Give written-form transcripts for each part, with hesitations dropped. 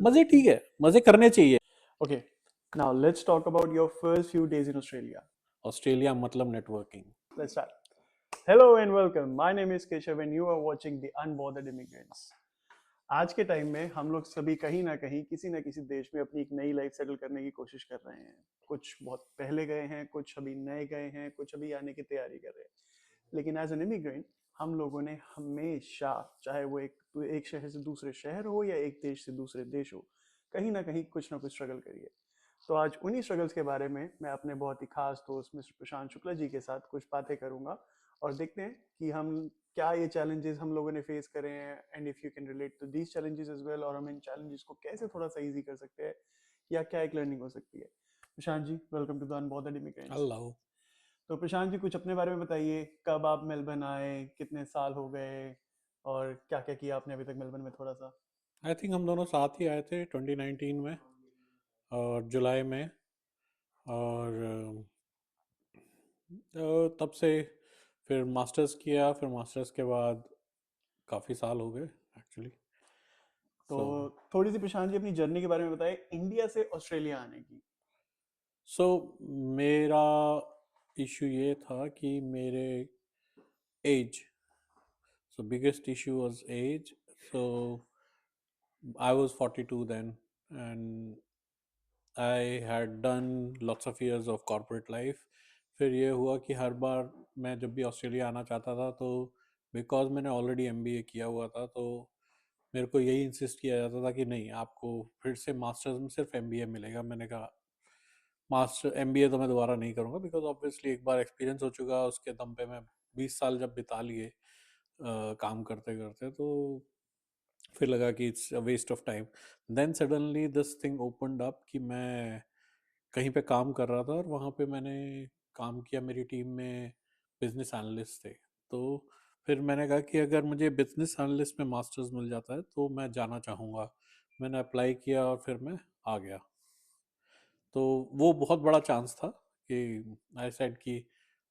मजे ठीक है, मजे करने चाहिए। Okay, now let's talk about your first few days in Australia. Australia मतलब networking. Let's start. Hello and welcome. My name is Keshav and you are watching The Unbothered Immigrants. आज के time में हम लोग सभी कहीं ना कहीं किसी ना किसी देश में अपनी एक नई लाइफ सेटल करने की कोशिश कर रहे हैं। कुछ बहुत पहले गए हैं, कुछ अभी नए गए हैं, कुछ अभी आने की तैयारी कर रहे हैं। लेकिन एज एन इमिग्रेंट हम लोगों ने हमेशा, चाहे वो एक शहर से दूसरे शहर हो या एक देश से दूसरे देश हो, कहीं ना कहीं कुछ ना कुछ स्ट्रगल करिए। तो आज उन्हीं स्ट्रगल्स के बारे में मैं अपने बहुत ही खास दोस्त मिस्टर प्रशांत शुक्ला जी के साथ कुछ बातें करूंगा और देखते हैं कि हम क्या ये चैलेंजेस हम लोगों ने फेस करे हैं and if you can relate to these challenges as well, और हम इन चैलेंजेस को कैसे थोड़ा सा इजी कर सकते हैं या क्या एक लर्निंग हो सकती है। Prashant ji, welcome to the unbothered immigrants. अल्लाह। तो प्रशांत जी, कुछ अपने बारे में बताइए। कब आप मेलबर्न आए, कितने साल हो गए और क्या क्या किया आपने अभी तक मेलबर्न में, थोड़ा सा। आई थिंक हम दोनों साथ ही आए थे 2019 में, और जुलाई में। और तब से फिर मास्टर्स किया, फिर मास्टर्स के बाद काफ़ी साल हो गए एक्चुअली। तो सो थोड़ी सी प्रशांत जी अपनी जर्नी के बारे में बताइए इंडिया से ऑस्ट्रेलिया आने की। सो मेरा इशू ये था कि मेरे age, so biggest issue was age. So I was 42 then, and I had done lots of years of corporate life. फिर ये हुआ कि हर बार मैं जब भी ऑस्ट्रेलिया आना चाहता था, तो बिकॉज मैंने ऑलरेडी एमबीए किया हुआ था, तो मेरे को यही इंसिस्ट किया जाता था कि नहीं, आपको फिर से मास्टर्स में सिर्फ एमबीए मिलेगा। मैंने कहा मास्टर एमबीए तो मैं दोबारा नहीं करूँगा, बिकॉज ऑब्वियसली एक बार एक्सपीरियंस हो चुका, उसके दम पे मैं 20 साल जब बिता लिए काम करते करते, तो फिर लगा कि it's a waste of time. Then suddenly this thing opened up कि मैं कहीं पे काम कर रहा था, और वहाँ पे मैंने काम किया, मेरी टीम में बिजनेस एनालिस्ट थे। तो फिर मैंने कहा कि अगर मुझे बिजनेस एनालिस्ट में मास्टर्स मिल जाता है तो मैं जाना चाहूँगा। मैंने अप्लाई किया और फिर मैं आ गया। तो वो बहुत बड़ा चांस था कि आई सेड कि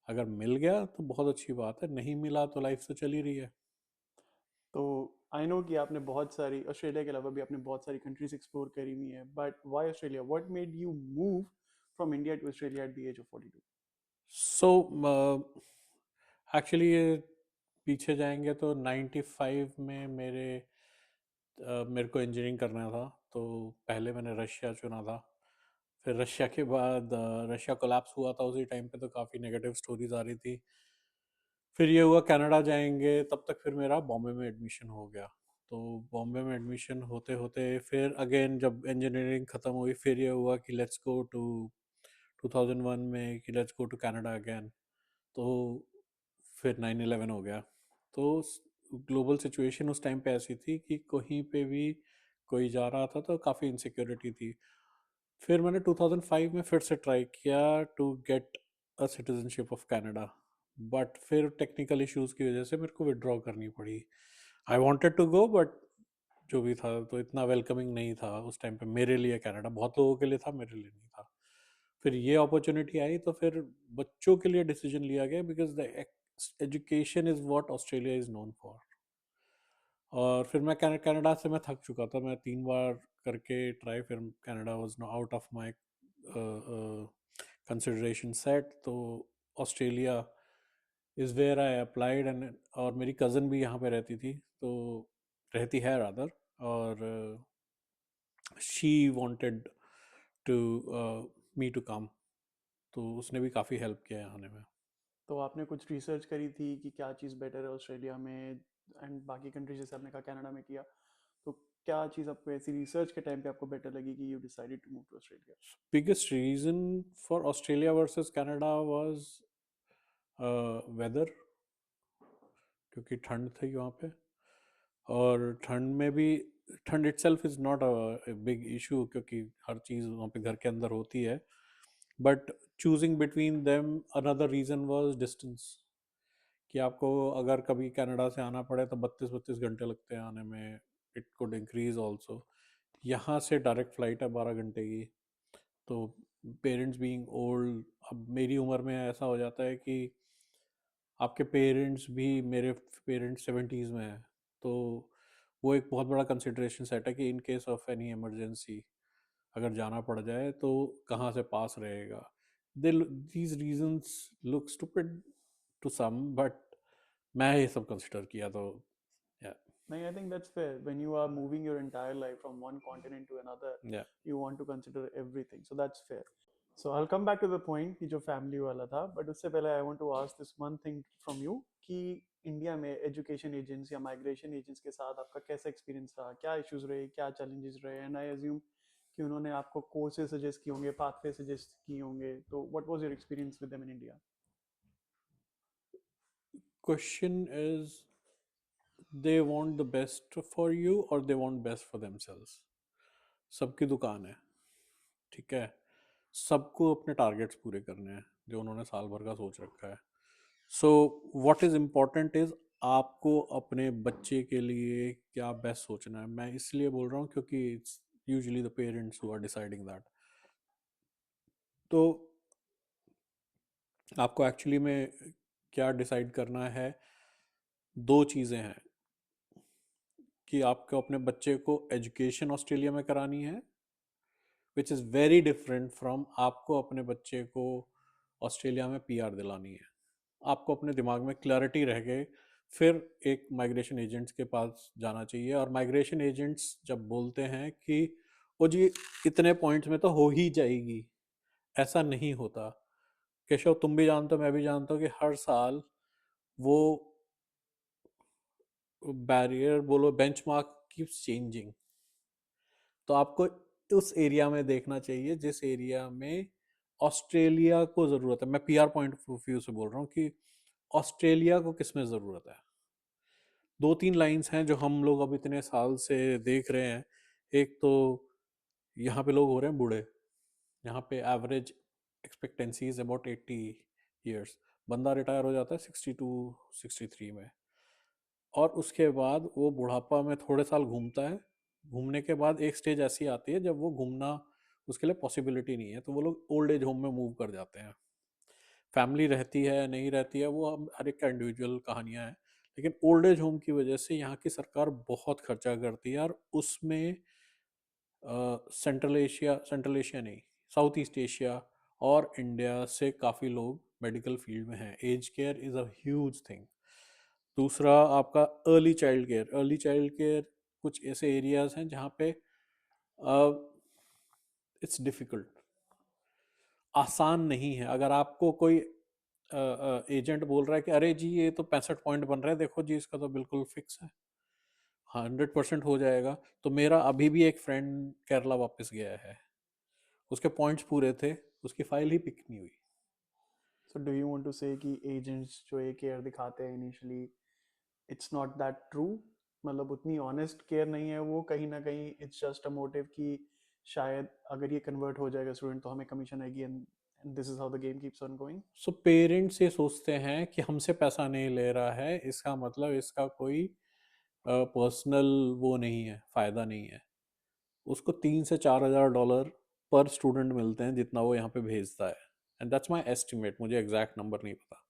अगर मिल गया तो बहुत अच्छी बात है, नहीं मिला तो लाइफ तो चल ही रही है। तो आई नो कि आपने बहुत सारी, ऑस्ट्रेलिया के अलावा भी आपने बहुत सारी कंट्रीज एक्सप्लोर करी हुई हैं, but why Australia, what made you move from India to Australia at the age of 42? So actually ये पीछे जाएंगे तो 95 में मेरे को इंजीनियरिंग करना था। तो पहले मैंने रशिया चुना था। फिर रशिया के बाद रशिया कोलैप्स हुआ था उसी टाइम पे, तो काफ़ी नेगेटिव स्टोरीज आ रही थी। फिर ये हुआ कनाडा जाएंगे, तब तक फिर मेरा बॉम्बे में एडमिशन हो गया। तो बॉम्बे में एडमिशन होते होते फिर अगेन जब इंजीनियरिंग ख़त्म हुई, फिर ये हुआ कि लेट्स गो टू 2001 में कि let's go to Canada again. तो फिर 9/11 हो गया। तो ग्लोबल सिचुएशन उस टाइम पे ऐसी थी कि कहीं पे भी कोई जा रहा था तो काफ़ी इनसिक्योरिटी थी। फिर मैंने 2005 में फिर से ट्राई किया to get a citizenship of Canada, but फिर टेक्निकल इश्यूज की वजह से मेरे को विड्रॉ करनी पड़ी। I wanted to go, but जो भी था तो इतना वेलकमिंग नहीं था उस टाइम पे मेरे लिए। कनाडा बहुत लोगों के लिए था, मेरे लिए नहीं था। फिर ये अपॉर्चुनिटी आई तो फिर बच्चों के लिए डिसीजन लिया गया, because the education is what Australia is known for. और फिर मैं कनाडा से मैं थक चुका था, मैं 3 बार करके ट्राई, फिर Canada was no out of my consideration set. तो Australia is where I applied, and और मेरी कज़न भी यहाँ पे रहती थी, तो रहती है रादर। और she wanted to me to come, तो उसने भी काफ़ी हेल्प किया है आने में। तो आपने कुछ रिसर्च करी थी कि क्या चीज़ बेटर है ऑस्ट्रेलिया में एंड बाकी कंट्रीज, जैसे आपने कहा कनाडा में किया, तो क्या चीज़ आपको ऐसी रिसर्च के टाइम पे आपको बेटर लगी कि you decided to move to Australia? Biggest reason for Australia versus Canada was weather, क्योंकि ठंड थी वहाँ पे। और ठंड में भी, ठंड itself is not a big issue, क्योंकि हर चीज़ वहाँ पे घर के अंदर होती है। But choosing between them, another reason was distance, कि आपको अगर कभी कनाडा से आना पड़े तो 32-32 घंटे लगते हैं आने में। It could increase also. यहाँ से डायरेक्ट फ़्लाइट है 12 घंटे की। तो पेरेंट्स बीइंग ओल्ड, अब मेरी उम्र में ऐसा हो जाता है कि आपके पेरेंट्स भी, मेरे पेरेंट्स 70s में हैं, तो वो एक बहुत बड़ा कंसिडरेशन सेट है कि in case of any emergency अगर जाना पड़ जाए तो कहाँ से पास रहेगा। They these reasons look stupid to some, but मैं ये सब कंसिडर किया तो या No, I think that's fair. When you are moving your entire life from one continent to another, या you want to consider everything. So that's fair. So I'll come back to the point कि जो family वाला था, but उससे पहले I want to ask this one thing from you कि India में education agents या migration agents के साथ आपका कैसा experience रहा, क्या issues रहे, क्या challenges रहे, and I assume कि उन्होंने आपको courses suggest किए होंगे, pathway suggest किए होंगे, तो what was your experience with them in India? Question is they want the best for you और they want best for themselves. सबकी दुकान है, ठीक है, सबको अपने टारगेट्स पूरे करने हैं जो उन्होंने साल भर का सोच रखा है। So what is important is आपको अपने बच्चे के लिए क्या बेस्ट सोचना है। मैं इसलिए बोल रहा हूँ क्योंकि it's usually the parents who are deciding that. तो आपको एक्चुअली में क्या डिसाइड करना है, दो चीज़ें हैं कि आपको अपने बच्चे को एजुकेशन ऑस्ट्रेलिया में करानी है, which is very different from आपको अपने बच्चे को ऑस्ट्रेलिया में पीआर दिलानी है। आपको अपने दिमाग में क्लैरिटी रह गए, फिर एक माइग्रेशन एजेंट्स के पास जाना चाहिए। और माइग्रेशन एजेंट्स जब बोलते हैं कि वो जी इतने पॉइंट्स में तो हो ही जाएगी, ऐसा नहीं होता। केशव, तुम भी जानते हो, मैं भी जानता हूँ कि हर साल वो बैरियर बोलो, बेंचमार्क कीप्स चेंजिंग। तो आपको उस एरिया में देखना चाहिए जिस एरिया में ऑस्ट्रेलिया को ज़रूरत है। मैं पीआर पॉइंट ऑफ व्यू से बोल रहा हूँ कि ऑस्ट्रेलिया को किस में ज़रूरत है। दो तीन लाइंस हैं जो हम लोग अब इतने साल से देख रहे हैं। एक तो यहाँ पे लोग हो रहे हैं बूढ़े, यहाँ पे average expectancy is about 80 years. बंदा रिटायर हो जाता है 62 63 में, और उसके बाद वो बुढ़ापा में थोड़े साल घूमता है। घूमने के बाद एक स्टेज ऐसी आती है जब वो घूमना उसके लिए पॉसिबिलिटी नहीं है, तो वो लोग ओल्ड एज होम में मूव कर जाते हैं। फैमिली रहती है नहीं रहती है वो हम हर एक का इंडिविजुअल कहानियां हैं, लेकिन ओल्ड एज होम की वजह से यहाँ की सरकार बहुत खर्चा करती है। और उसमें सेंट्रल एशिया नहीं, साउथ ईस्ट एशिया और इंडिया से काफ़ी लोग मेडिकल फील्ड में हैं। Age care is a huge thing. दूसरा आपका अर्ली चाइल्ड केयर कुछ ऐसे एरियाज हैं जहाँ पे इट्स डिफ़िकल्ट, आसान नहीं है। अगर आपको कोई एजेंट बोल रहा है कि अरे जी ये तो 65 पॉइंट बन रहा है, देखो जी इसका तो बिल्कुल फिक्स है, 100% हो जाएगा। तो मेरा अभी भी एक फ्रेंड केरला वापस गया है, उसके पॉइंट्स पूरे थे, उसकी फाइल ही पिक नहीं हुई। So do you want to say कि agents जो ये care दिखाते हैं initially it's not that true, मतलब उतनी honest care नहीं है वो, कहीं ना कहीं it's just a motive कि शायद अगर ये convert हो जाएगा student तो हमें commission आएगी, and this is how the game keeps on going. So parents ये सोचते हैं कि हमसे पैसा नहीं ले रहा है, इसका मतलब इसका कोई पर्सनल वो नहीं है, फ़ायदा नहीं है। उसको 3 से 4 हज़ार डॉलर पर स्टूडेंट मिलते हैं जितना वो यहाँ पे भेजता है, एंड दैट्स माई एस्टिमेट, मुझे एग्जैक्ट नंबर नहीं पता।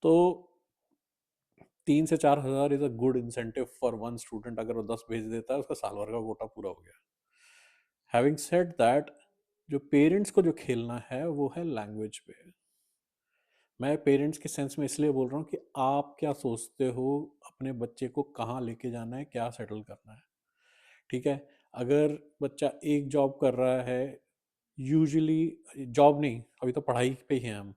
तो 3 से 4 हज़ार is a good incentive for one student. अगर वो 10 भेज देता है उसका साल भर का कोटा पूरा हो गया। हैविंग सेड दैट, जो पेरेंट्स को जो खेलना है वो है लैंग्वेज पे। मैं पेरेंट्स के सेंस में इसलिए बोल रहा हूँ कि आप क्या सोचते हो अपने बच्चे को कहाँ लेके जाना है, क्या सेटल करना है, ठीक है। अगर बच्चा एक जॉब कर रहा है, यूजुअली जॉब नहीं, अभी तो पढ़ाई पे ही हैं हम,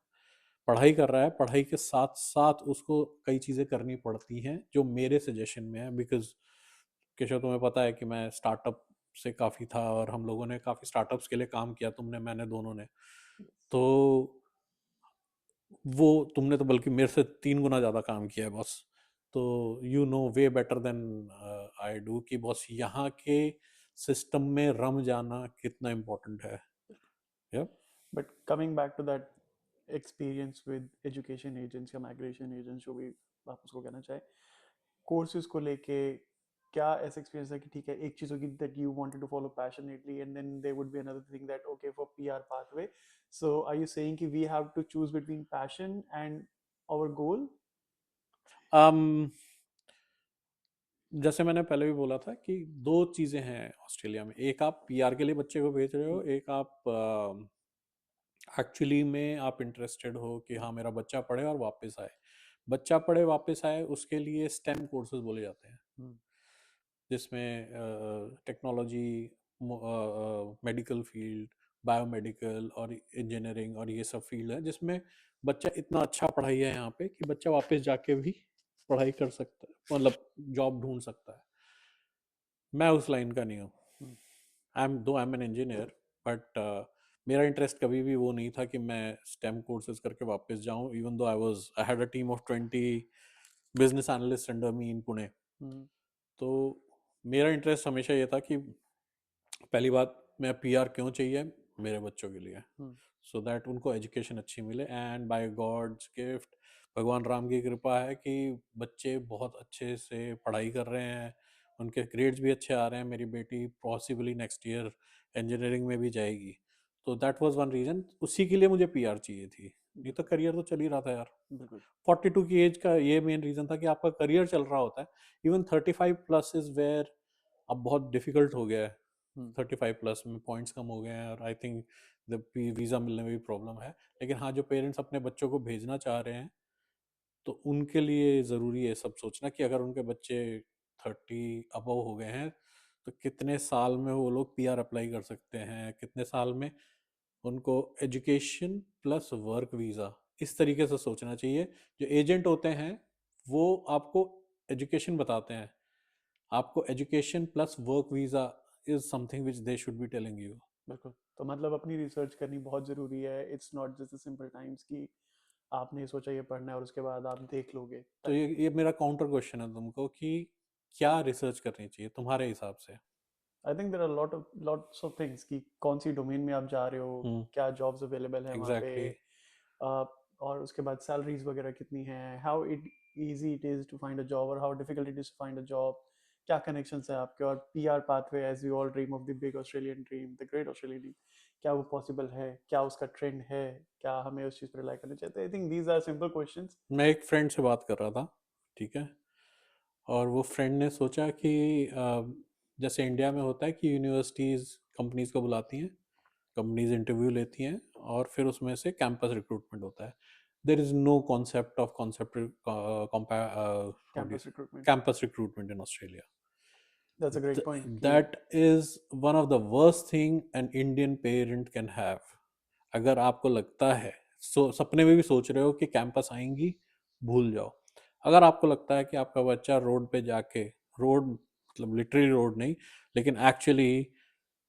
पढ़ाई कर रहा है, पढ़ाई के साथ साथ उसको कई चीज़ें करनी पड़ती हैं जो मेरे सजेशन में है। बिकॉज केशव, तुम्हें पता है कि मैं स्टार्टअप से काफ़ी था और हम लोगों ने काफ़ी स्टार्टअप्स के लिए काम किया, तुमने मैंने दोनों ने। तो वो तुमने तो बल्कि मेरे से 3 गुना ज़्यादा काम किया है बॉस। तो you know way better than I do कि बॉस यहाँ के सिस्टम में रम जाना कितना इम्पोर्टेंट है। yep. But coming back to that experience with education agents या migration agents जो भी आप उसको कहना चाहे, कोर्सेज को लेके क्या ऐसा एक्सपीरियंस है कि ठीक है एक चीज़ होगी that you wanted to follow passionately and then there would be another thing that okay for PR pathway, so are you saying कि we have to choose between passion and our goal? um, जैसे मैंने पहले भी बोला था कि दो चीज़ें हैं ऑस्ट्रेलिया में, एक आप पीआर के लिए बच्चे को भेज रहे हो, हम्म, एक आप एक्चुअली में आप इंटरेस्टेड हो कि हाँ मेरा बच्चा पढ़े और वापस आए। बच्चा पढ़े वापस आए उसके लिए स्टेम कोर्सेज बोले जाते हैं, हम्म, जिसमें टेक्नोलॉजी, मेडिकल फील्ड, बायोमेडिकल और इंजीनियरिंग और ये सब फील्ड है, जिसमें बच्चा इतना अच्छा पढ़ाई है यहाँ पे कि बच्चा वापस जाके भी पढ़ाई कर सकता है, मतलब जॉब ढूंढ सकता है। मैं उस लाइन का नहीं हूँ। Hmm, I am an engineer, but मेरा इंटरेस्ट कभी भी वो नहीं था कि मैं स्टेम कोर्सेज करके वापस जाऊं, even though I had a team of 20 business analyst under me in Pune. Hmm, तो मेरा इंटरेस्ट हमेशा ये था कि पहली बात, मैं पीआर क्यों चाहिए, मेरे बच्चों के लिए, हम्म, सो दैट उनको एजुकेशन अच्छी मिले, एंड बाय गॉड्स गिफ्ट, भगवान राम की कृपा है कि बच्चे बहुत अच्छे से पढ़ाई कर रहे हैं, उनके ग्रेड्स भी अच्छे आ रहे हैं। मेरी बेटी पॉसिबली नेक्स्ट ईयर इंजीनियरिंग में भी जाएगी। तो दैट वाज वन रीज़न, उसी के लिए मुझे पीआर चाहिए थी, नहीं तो बिल्कुल, करियर तो चल ही रहा था यार। बिल्कुल, 42 की एज का ये मेन रीज़न था कि आपका करियर चल रहा होता है। इवन 35 प्लस इज़ वेयर अब बहुत डिफिकल्ट हो गया है। हम्म, 35 प्लस में पॉइंट्स कम हो गए हैं, और आई थिंक वीज़ा मिलने में भी प्रॉब्लम है। लेकिन हाँ, जो पेरेंट्स अपने बच्चों को भेजना चाह रहे हैं, तो उनके लिए ज़रूरी है सब सोचना कि अगर उनके बच्चे 30 अबव हो गए हैं, तो कितने साल में वो लोग पीआर अप्लाई कर सकते हैं, कितने साल में उनको एजुकेशन प्लस वर्क वीज़ा, इस तरीके से सोचना चाहिए। जो एजेंट होते हैं वो आपको एजुकेशन बताते हैं, आपको education plus work visa is something which they should be telling you. बिल्कुल। तो मतलब अपनी रिसर्च करनी बहुत ज़रूरी है। It's not just simple times कि आपने सोचा ये पढ़ना है और उसके बाद आप देख लोगे। तो ये मेरा काउंटर क्वेश्चन है तुमको कि क्या रिसर्च करनी चाहिए तुम्हारे हिसाब से। I think there are lots of things कि कौन सी डोमेन में आप जा रहे हो, हम्म। क्या जॉब्स अवेलेबल है वहाँ पे, एग्जैक्टली। और उसके बाद सैलरीज वगैरह कितनी हैं, how it easy it is to find a job और how difficult it is to find a job, क्या कनेक्शंस है आपके, और PR pathway as we all dream of the big Australian dream, the great Australian dream, क्या वो possible है, क्या उसका ट्रेंड है, क्या हमें उस चीज़ पर रिलाई करना चाहिए। I think these are simple questions. मैं एक फ्रेंड से बात कर रहा था, ठीक है, और वो फ्रेंड ने सोचा कि जैसे इंडिया में होता है कि यूनिवर्सिटीज़ कंपनीज को बुलाती हैं, कंपनीज इंटरव्यू लेती हैं, और फिर उसमें से कैंपस रिक्रूटमेंट होता है। There is no concept of concept campus recruitment, campus recruitment in Australia. That's a great point कि That is one of the worst thing an Indian parent can have. अगर आपको लगता है, सपने में भी सोच रहे हो कि कैंपस आएंगी, भूल जाओ। अगर आपको लगता है कि आपका बच्चा रोड पे जाके, रोड मतलब लिटरली रोड नहीं, लेकिन एक्चुअली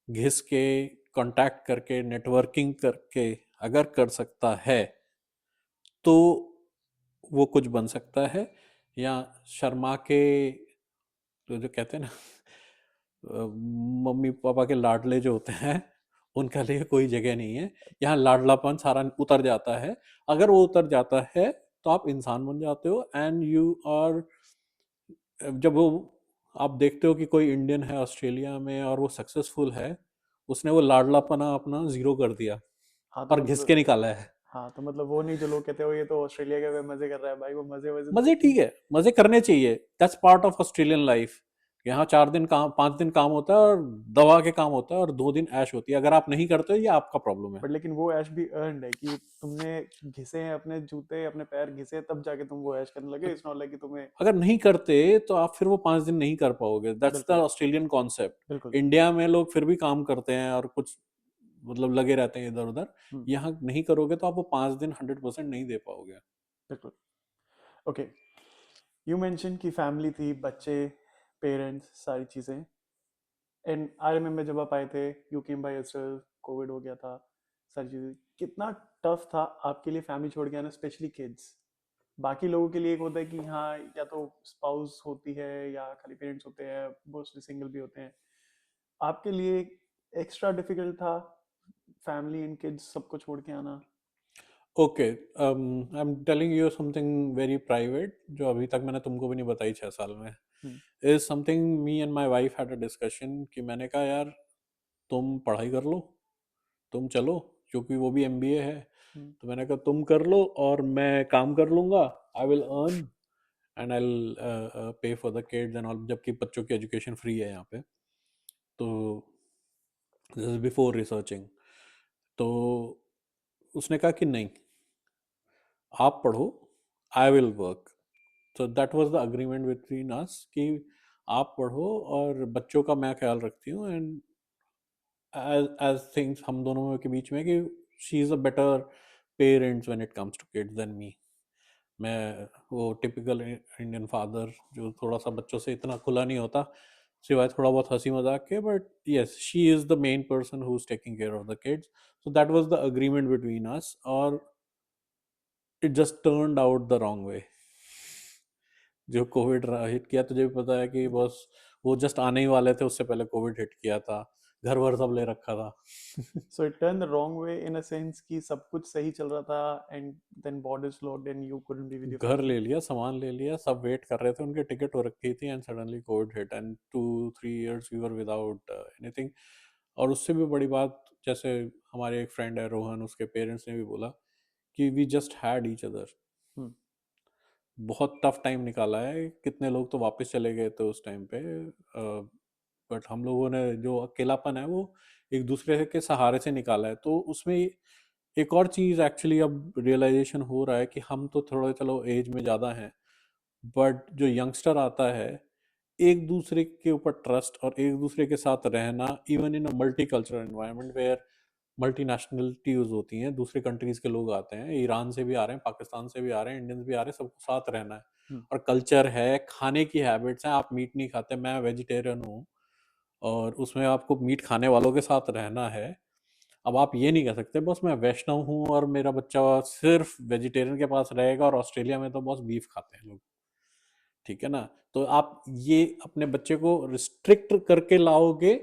घिस के, कांटेक्ट करके, नेटवर्किंग करके अगर कर सकता है, तो वो कुछ बन सकता है। या शर्मा के, तो जो कहते हैं ना, मम्मी पापा के लाडले जो होते हैं, उनका लिए कोई जगह नहीं है यहाँ। लाडलापन सारा उतर जाता है। अगर वो उतर जाता है तो आप इंसान बन जाते हो, एंड यू आर, जब वो आप देखते हो कि कोई इंडियन है ऑस्ट्रेलिया में और वो सक्सेसफुल है, उसने वो लाडलापना अपना जीरो कर दिया हाँ तो और घिस के मतलब, निकाला है। हाँ तो मतलब वो नहीं जो लोग कहते हो ये तो ऑस्ट्रेलिया के वे मजे कर रहा है, भाई वो मजे वजे तो मजे कुछ नहीं ठीक है। है, मजे करने चाहिए, that's part of Australian life. यहाँ 4 दिन काम, 5 दिन काम होता है और दवा के काम होता है, और 2 दिन ऐश होती है। अगर आप नहीं करते हो, ये आपका प्रॉब्लम है। बट लेकिन वो ऐश भी अर्नड है कि तुमने घिसे हैं अपने जूते, अपने पैर घिसे तब जाके तुम वो ऐश करने लगे। इट्स नॉट लाइक कि तुम्हें। अगर नहीं करते तो आप फिर वो 5 दिन नहीं कर पाओगे, दैट्स द बिल्कुल, ऑस्ट्रेलियन बिल्कुल, कॉन्सेप्ट। इंडिया में लोग फिर भी काम करते हैं और कुछ मतलब लगे रहते हैं इधर उधर। हम्म, यहाँ नहीं करोगे तो आप वो 5 दिन 100% नहीं दे पाओगे। बिल्कुल। ओके, यू मेंशन कि फैमिली थी, बच्चे, पेरेंट्स, सारी चीज़ें। एंड आई रिमेम्बर जब आप आए थे, you came by yourself, Covid हो गया था, सारी चीज़ें। कितना टफ था आपके लिए फैमिली छोड़ के आना, स्पेशली किड्स। बाकी लोगों के लिए एक होता है कि हाँ या तो स्पाउस होती है या खाली पेरेंट्स होते हैं, मोस्टली सिंगल भी होते हैं। आपके लिए एक्स्ट्रा डिफिकल्ट था फैमिली एंड किड्स सबको छोड़ के आना? Okay, I am telling you something very private, जो अभी तक मैंने तुमको भी नहीं बताई 6 साल में। Hmm, is something me and my wife had a discussion कि मैंने कहा यार, तुम पढ़ाई कर लो, तुम चलो, क्योंकि वो भी एमबीए है। हम्म, तो मैंने कहा तुम कर लो और मैं काम कर लूंगा, I will earn, and I pay for the kids and all, जबकि बच्चों की एजुकेशन फ्री है यहाँ पे। तो दिस इज बिफोर रिसर्चिंग। तो उसने कहा कि नहीं, आप पढ़ो, आई विल वर्क। तो that was the agreement between अस कि आप पढ़ो और बच्चों का मैं ख्याल रखती हूँ। एंड एज थिंग्स हम दोनों के बीच में कि she is a better parents when it comes to kids than me. मैं वो टिपिकल इंडियन फादर जो थोड़ा सा बच्चों से इतना खुला नहीं होता, सिवाय थोड़ा बहुत हंसी मजाक के, but yes she is the main person who is taking care of the kids. So that was the agreement between us, और it just turned out the wrong way. जो कोविड हिट किया, तुझे भी पता है कि बस वो जस्ट आने ही वाले थे, उससे पहले कोविड हिट किया था, घर वर सब ले रखा था। So it turned the wrong way in a sense कि सब कुछ सही चल रहा था and then borders locked and you couldn't be with your घर family. ले लिया, सामान ले लिया, सब वेट कर रहे थे, उनकी टिकट हो रखी थी, and suddenly Covid hit and 2-3 years we were without anything. और उससे भी बड़ी बात, जैसे हमारे एक फ्रेंड है रोहन, उसके पेरेंट्स ने भी बोला कि we just had each other. Hmm. बहुत टफ टाइम निकाला है, कितने लोग तो वापस चले गए थे उस टाइम पे, बट हम लोगों ने जो अकेलापन है वो एक दूसरे के सहारे से निकाला है। तो उसमें एक और चीज़ एक्चुअली अब रियलाइजेशन हो रहा है कि हम तो थोड़ा चलो एज में ज़्यादा हैं, बट जो यंगस्टर आता है, एक दूसरे के ऊपर ट्रस्ट और एक दूसरे के साथ रहना, even in a multi cultural environment where multi nationalities होती हैं, दूसरे कंट्रीज के लोग आते हैं, ईरान से भी आ रहे हैं, पाकिस्तान से भी आ रहे हैं, इंडियंस भी आ रहे हैं, सबको साथ रहना है। Hmm. और कल्चर है, खाने की हैबिट्स हैं, आप मीट नहीं खाते, मैं वेजिटेरियन हूँ, और उसमें आपको मीट खाने वालों के साथ रहना है। अब आप ये नहीं कह सकते बस मैं वैष्णव हूँ और मेरा बच्चा सिर्फ वेजिटेरियन के पास रहेगा, और ऑस्ट्रेलिया में तो बस बीफ खाते हैं लोग, ठीक है ना। तो आप ये अपने बच्चे को रिस्ट्रिक्ट करके लाओगे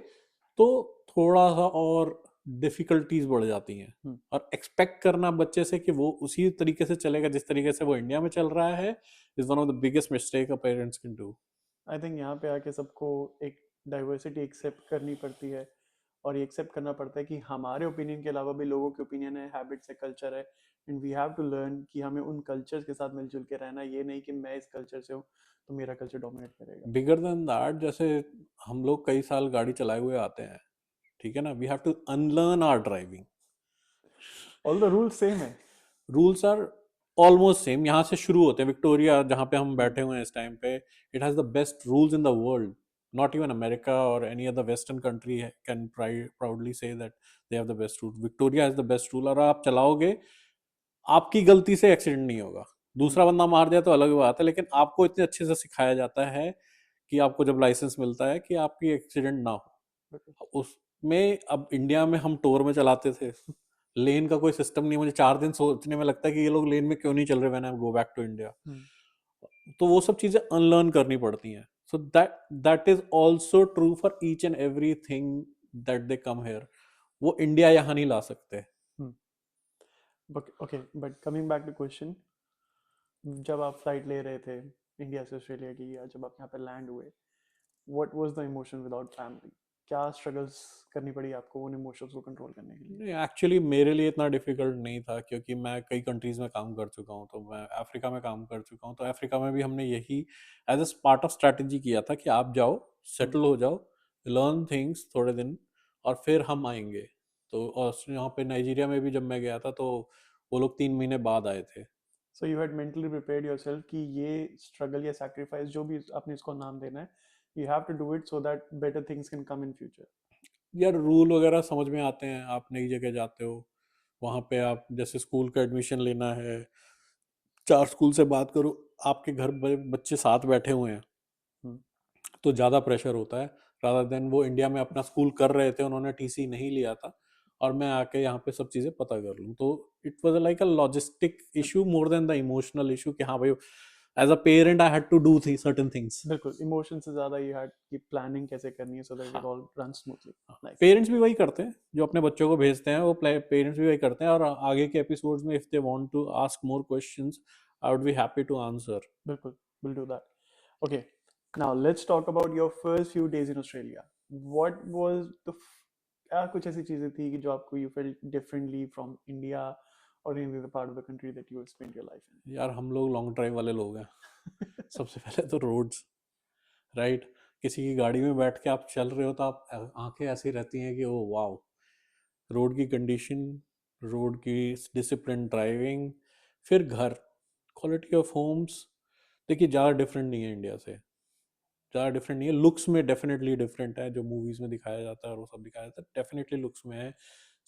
तो थोड़ा सा और डिफिकल्टीज बढ़ जाती हैं। Hmm. और एक्सपेक्ट करना बच्चे से कि वो उसी तरीके से चलेगा जिस तरीके से वो इंडिया में चल रहा है, is one of the biggest mistake a parents can do. I think यहाँ पे आके सबको एक डाइवर्सिटी एक्सेप्ट करनी पड़ती है और ये एक्सेप्ट करना पड़ता है कि हमारे ओपिनियन के अलावा भी लोगों के ओपिनियन है, हैबिट्स है, कल्चर है, and we have to learn कि हमें उन कल्चर्स के साथ मिलजुल के रहना है। ये नहीं कि मैं इस कल्चर से हूँ तो मेरा कल्चर डोमिनेट करेगा। बिगर देन दैट, जैसे हम लोग कई साल गाड़ी चलाए हुए आते हैं, ठीक है ना, we have to unlearn our driving. All the rules same है। रूल्स आर ऑलमोस्ट सेम, यहाँ से शुरू होते हैं, विक्टोरिया जहाँ पे हम हम्म, बैठे हुए हैं इस टाइम पे, it has the best rules in the world. Not even America और any other western country can proudly say that they have the best rule. Victoria has the best rule, और आप चलाओगे, आपकी गलती से एक्सीडेंट नहीं होगा। हम्म, दूसरा बंदा मार दिया तो अलग बात है, लेकिन आपको इतने अच्छे से सिखाया जाता है कि आपको जब लाइसेंस मिलता है कि आपकी एक्सीडेंट ना बिल्कुल। हो। उसमें अब इंडिया में हम टोर में चलाते थे, लेन का कोई सिस्टम नहीं, मुझे 4 दिन सोचने में लगता है कि ये लोग लेन में क्यों नहीं चल रहे when I go back to India. Hmm, तो वो सब चीजें अनलर्न करनी पड़ती हैं। So that is also true for each and every thing that they come here, वो इंडिया यहाँ नहीं ला सकते। Hmm. Okay, but coming back to question, जब आप फ्लाइट ले रहे थे इंडिया से ऑस्ट्रेलिया की, या जब आप यहाँ पे लैंड हुए, what was the emotion without family? क्या स्ट्रगल्स करनी पड़ी आपको उन इमोशंस को कंट्रोल करने के लिए? नहीं, एक्चुअली मेरे लिए इतना डिफिकल्ट नहीं था, क्योंकि मैं कई कंट्रीज में काम कर चुका हूँ, तो मैं अफ्रीका में काम कर चुका हूँ, तो अफ्रीका में भी हमने यही as a part of strategy किया था कि आप जाओ, हम्म। सेटल हो जाओ, लर्न थिंग्स थोड़े दिन, और फिर हम आएंगे। तो और यहाँ पे नाइजीरिया में भी जब मैं गया था, तो वो लोग 3 महीने बाद आए थे। So you had mentally prepared yourself कि ये स्ट्रगल या सैक्रिफाइस जो भी आपने इसको नाम देना है, you have to do it so that better things can come in future. यार रूल वगैरह समझ में आते हैं, आप नई जगह जाते हो, वहाँ पे आप जैसे स्कूल का एडमिशन लेना है, 4 स्कूल से बात करो, आपके घर बच्चे साथ बैठे हुए हैं, हम्म, तो ज़्यादा प्रेशर होता है। रादर देन वो इंडिया में अपना स्कूल कर रहे थे, उन्होंने टीसी नहीं लिया था, और मैं आके यहाँ पे सब चीज़ें पता कर लूँ, तो it was like a logistic issue more than the emotional issue कि हाँ भाई, as a parent I had to do the certain things. बिल्कुल, इमोशन से ज्यादा यू हैड कि प्लानिंग कैसे करनी है सो दैट इट हाँ, all run smoothly. Nice. Parents भी वही करते हैं, जो अपने बच्चों को भेजते हैं वो पेरेंट्स भी वही करते हैं, और आगे के एपिसोड्स में if they want to ask more questions, I would be happy to answer. बिल्कुल, will do that. Okay, now let's talk about your first few days in Australia. What was the, क्या कुछ ऐसी चीजें थी कि जो आपको you felt differently from India, or any other part of the country that you have spent your life यार हम लोग लॉन्ग ड्राइव वाले लोग हैं। in? सबसे पहले तो रोड्स, राइट। किसी की गाड़ी में बैठ के आप चल रहे हो तो आप आंखें ऐसी रहती हैं कि ओ वाओ, रोड की कंडीशन, रोड की डिसिप्लिन ड्राइविंग। फिर घर, क्वालिटी ऑफ होम्स। देखिए ज़्यादा डिफरेंट नहीं है इंडिया से, ज़्यादा डिफरेंट नहीं है। लुक्स में डेफिनेटली डिफरेंट है, जो मूवीज़ में दिखाया जाता है और वो सब दिखाया जाता है डेफिनेटली लुक्स में है।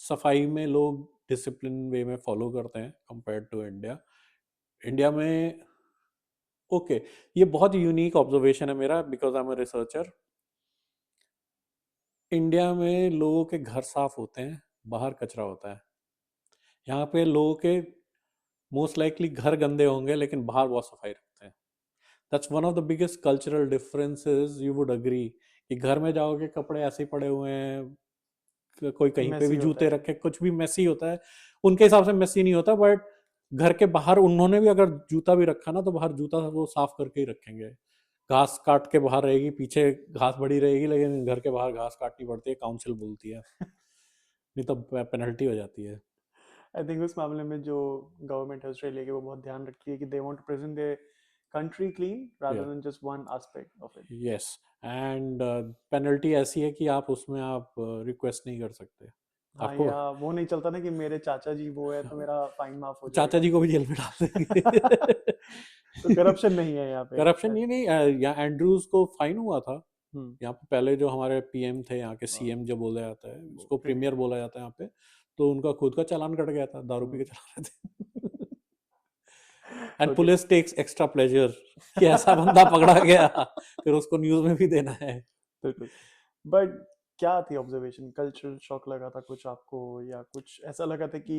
सफाई में लोग डिसिप्लिन वे में फॉलो करते हैं कंपेयर टू इंडिया। इंडिया में ओके, ये बहुत यूनिक ऑब्जर्वेशन है मेरा because I am a researcher. India में लोगों के घर साफ होते हैं, बाहर कचरा होता है। यहाँ पे लोगों के मोस्ट लाइकली घर गंदे होंगे लेकिन बाहर बहुत सफाई रखते हैं। That's one of the biggest cultural differences, you would agree कि घर में जाओगे कपड़े ऐसे ही पड़े हुए हैं, कोई कहीं पे भी मेसी होता जूते है। रखे, कुछ भी मेसी होता है। उनके हिसाब से मेसी नहीं होता, बट घर के बाहर उन्होंने भी अगर जूता भी रखा ना तो बाहर जूता वो साफ करके ही रखेंगे। घास काट के बाहर रहेगी, पीछे घास बड़ी रहेगी लेकिन घर के बाहर घास काटनी पड़ती है, काउंसिल बोलती है, नहीं तो पेनल्टी हो जाती है। आई थिंक उस मामले में जो गवर्नमेंट है ऑस्ट्रेलिया की वो बहुत ध्यान रखती है कि they want to present their country clean या rather than just one aspect of it. Yes, and penalty ऐसी है कि आप उसमें आप रिक्वेस्ट नहीं कर सकते हाँ, आपको। या वो नहीं चलता ना कि मेरे चाचा जी वो है तो मेरा फाइन माफ हो चाचा जाएगा। जी को भी जेल में डाल देंगे। तो करप्शन नहीं है यहाँ पे। करप्शन नहीं, नहीं यहाँ एंड्रूज को फाइन हुआ था। हम्म। यहाँ पे पहले जो हमारे पीएम थे, यहाँ के हाँ, सीएम जो बोला जाता है, वो उसको प्रीमियर प्रीमियर। बोला जाता है यहाँ पे। तो उनका खुद का चालान कट गया था, दारू पी के हम्म। चला रहे थे। And okay. Police takes extra pleasure कि ऐसा बंदा पकड़ा गया, फिर उसको न्यूज में भी देना है। बिल्कुल। बट क्या थी ऑब्जर्वेशन, कल्चरल शॉक लगा था कुछ आपको या कुछ ऐसा लगा था कि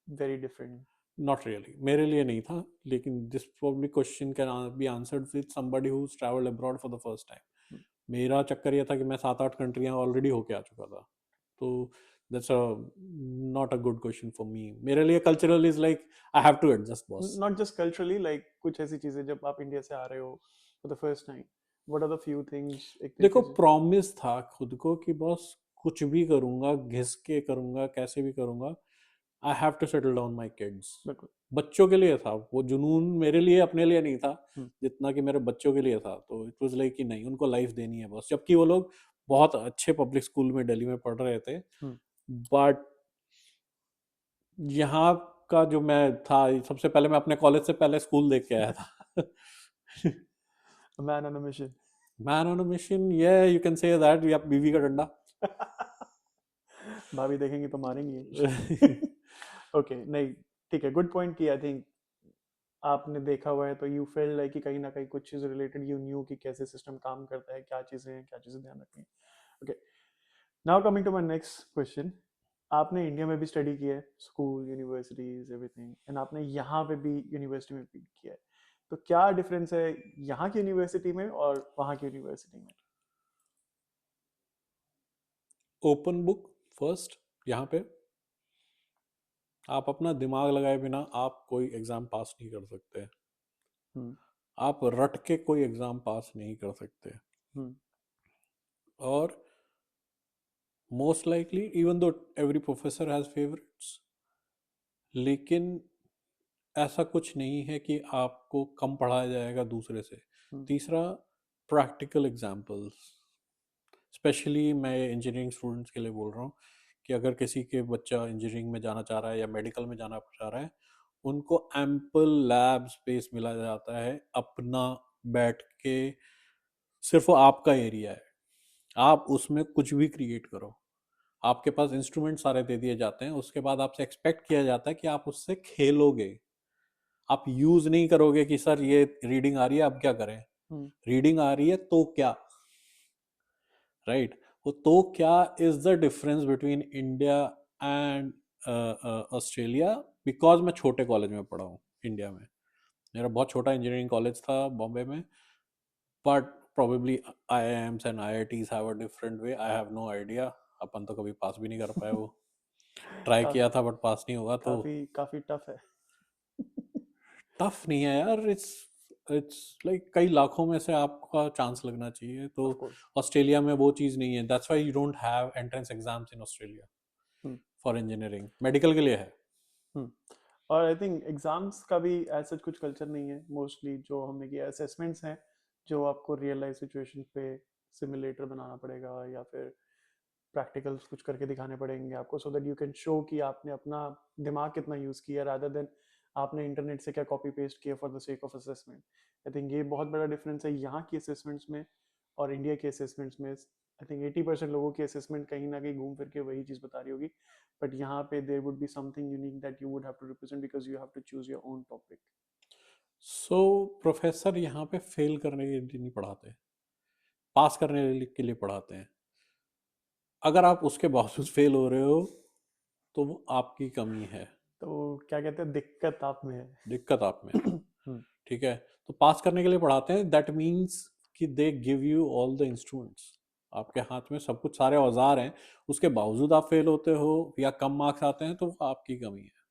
वेरी डिफरेंट? नॉट रियली, मेरे लिए नहीं था, लेकिन this probably question can be answered with somebody who travelled abroad for the first time. मेरा चक्कर ये था कि मैं 7-8 कंट्रियां ऑलरेडी होके आ चुका था, तो that's a not a good question for me. मेरे लिए cultural is like I have to adjust boss. Not just culturally, like कुछ ऐसी चीजें जब आप इंडिया से आ रहे हो for the first time, what are the few things एक देखो तरीके से? प्रॉमिस था खुद को कि बॉस कुछ भी करूंगा, घिस के करूंगा, कैसे भी करूंगा, I have to settle down my kids. बिल्कुल। बच्चों के लिए था वो जुनून, मेरे लिए अपने लिए नहीं था हम्म। जितना कि मेरे बच्चों के लिए था। तो इट वाज लाइक कि नहीं, उनको लाइफ देनी है बस, जबकि वो लोग बहुत अच्छे पब्लिक स्कूल में दिल्ली में पढ़ रहे थे। हम्म। बट यहाँ का जो मैं था, सबसे पहले मैं अपने कॉलेज से पहले स्कूल देख के आया था। Man on a mission. Man on a mission, ये यू कैन से दैट, या बीवी का डंडा। भाभी देखेंगी तो मारेंगी। ओके, नहीं, ठीक है, गुड पॉइंट की। आई थिंक आपने देखा हुआ है तो यू फील लाइक कि कहीं ना कहीं कुछ चीज रिलेटेड यू न्यू कि कैसे सिस्टम काम करता है, क्या चीजें हैं, क्या चीजें ध्यान रखनी है। Okay, now coming to my next question. आपने इंडिया में भी स्टडी किया है, स्कूल, यूनिवर्सिटीज, एवरीथिंग, एंड आपने यहाँ पे भी यूनिवर्सिटी में भी किया है। तो क्या डिफरेंस है यहाँ की यूनिवर्सिटी में और वहाँ की यूनिवर्सिटी में? ओपन बुक फर्स्ट, यहाँ पे आप अपना दिमाग लगाए बिना आप कोई एग्जाम पास नहीं कर सकते। हम्म। आप रट के कोई एग्जाम पास नहीं कर सकते। हम्म। और most likely even though every professor has favourites, लेकिन ऐसा कुछ नहीं है कि आपको कम पढ़ाया जाएगा दूसरे से। हम्म। तीसरा, प्रैक्टिकल एग्जाम्पल्स, स्पेशली मैं इंजीनियरिंग स्टूडेंट्स के लिए बोल रहा हूँ कि अगर किसी के बच्चा इंजीनियरिंग में जाना चाह रहा है या मेडिकल में जाना चाह रहा है, उनको एम्पल लैब स्पेस मिला जाता है अपना बैठ के। सिर्फ वो आपका एरिया है, आप उसमें कुछ भी क्रिएट करो। आपके पास इंस्ट्रूमेंट सारे दे दिए जाते हैं, उसके बाद आपसे एक्सपेक्ट किया जाता है कि आप उससे खेलोगे। आप यूज नहीं करोगे कि सर ये रीडिंग आ रही है अब क्या करें, हम्म। रीडिंग आ रही है तो क्या, राइट। वो तो क्या is the difference between India and Australia. Because मैं छोटे कॉलेज में पढ़ा हूँ इंडिया में, मेरा बहुत छोटा इंजीनियरिंग कॉलेज था बॉम्बे में, but probably IIMs and IITs have a different way. I have no idea. अपन तो कभी पास भी नहीं कर पाए वो, ट्राई का, किया था बट पास नहीं हुआ। तो काफी काफी टफ है। टफ नहीं है यार, इट्स इट्स लाइक कई लाखों में से आपका चांस लगना चाहिए। तो ऑफ कोर्स। ऑस्ट्रेलिया में वो चीज़ नहीं है, that's why you don't have entrance exams in Australia hmm. For engineering. Medical के लिए है। हम्म। और आई थिंक एग्जाम्स का भी ऐसा कुछ कल्चर नहीं है मोस्टली। जो हमने किया असेसमेंट्स हैं जो आपको रियल लाइफ सिचुएशन पे सिमुलेटर बनाना पड़ेगा या फिर प्रैक्टिकल्स कुछ करके दिखाने पड़ेंगे आपको, so that you can show कि आपने अपना दिमाग कितना यूज़ किया रादर देन आपने इंटरनेट से क्या कॉपी पेस्ट किया for the sake of assessment. I think ये बहुत बड़ा डिफरेंस है यहाँ की असेसमेंट्स में और इंडिया के असेसमेंट्स में। आई थिंक 80% लोगों की असेसमेंट कहीं ना कहीं घूम फिर के वही चीज़ बता रही होगी, बट यहाँ पे there would be something unique that you would have to represent because you have to choose your own topic. So professor यहाँ पे फेल करने के लिए नहीं पढ़ाते, पास करने के लिए पढ़ाते हैं। अगर आप उसके बावजूद फेल हो रहे हो तो वो आपकी कमी है, तो क्या कहते हैं, दिक्कत आप में है। दिक्कत आप में है। हम्म, ठीक है, तो पास करने के लिए पढ़ाते हैं, दैट मीन्स कि they give you all the instruments, आपके हाथ में सब कुछ, सारे औजार हैं, उसके बावजूद आप फेल होते हो या कम मार्क्स आते हैं तो वो आपकी कमी है।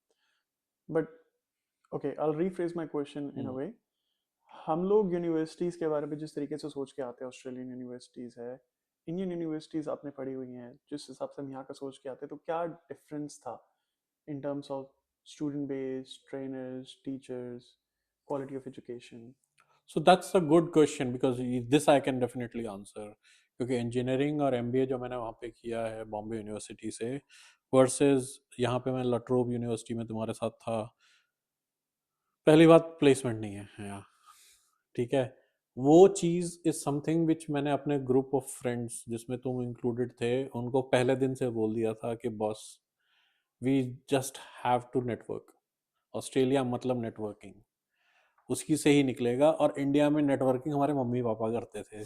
But okay, I will rephrase my question in a hmm. Way. हम लोग यूनिवर्सिटीज़ के बारे में जिस तरीके से सोच के आते हैं, ऑस्ट्रेलियन यूनिवर्सिटीज़ है, इंडियन यूनिवर्सिटीज़ आपने पढ़ी हुई हैं, जिस हिसाब से हम यहाँ का सोच के आते हैं, तो क्या डिफरेंस था in terms of student base, trainers, teachers, quality of education? So that's a good question because this I can definitely answer, क्योंकि इंजीनियरिंग और एमबीए जो मैंने वहाँ पे किया है बॉम्बे यूनिवर्सिटी से वर्सेस यहाँ पे मैं लट्रोब यूनिवर्सिटी में तुम्हारे साथ था। पहली बात, प्लेसमेंट नहीं है यहाँ, ठीक है। वो चीज़ इज समथिंग विच मैंने अपने ग्रुप ऑफ फ्रेंड्स जिसमें तुम इंक्लूडेड थे उनको पहले दिन से बोल दिया था कि boss, we just have to network. Australia मतलब नेटवर्किंग, उसकी से ही निकलेगा। और इंडिया में नेटवर्किंग हमारे मम्मी पापा करते थे,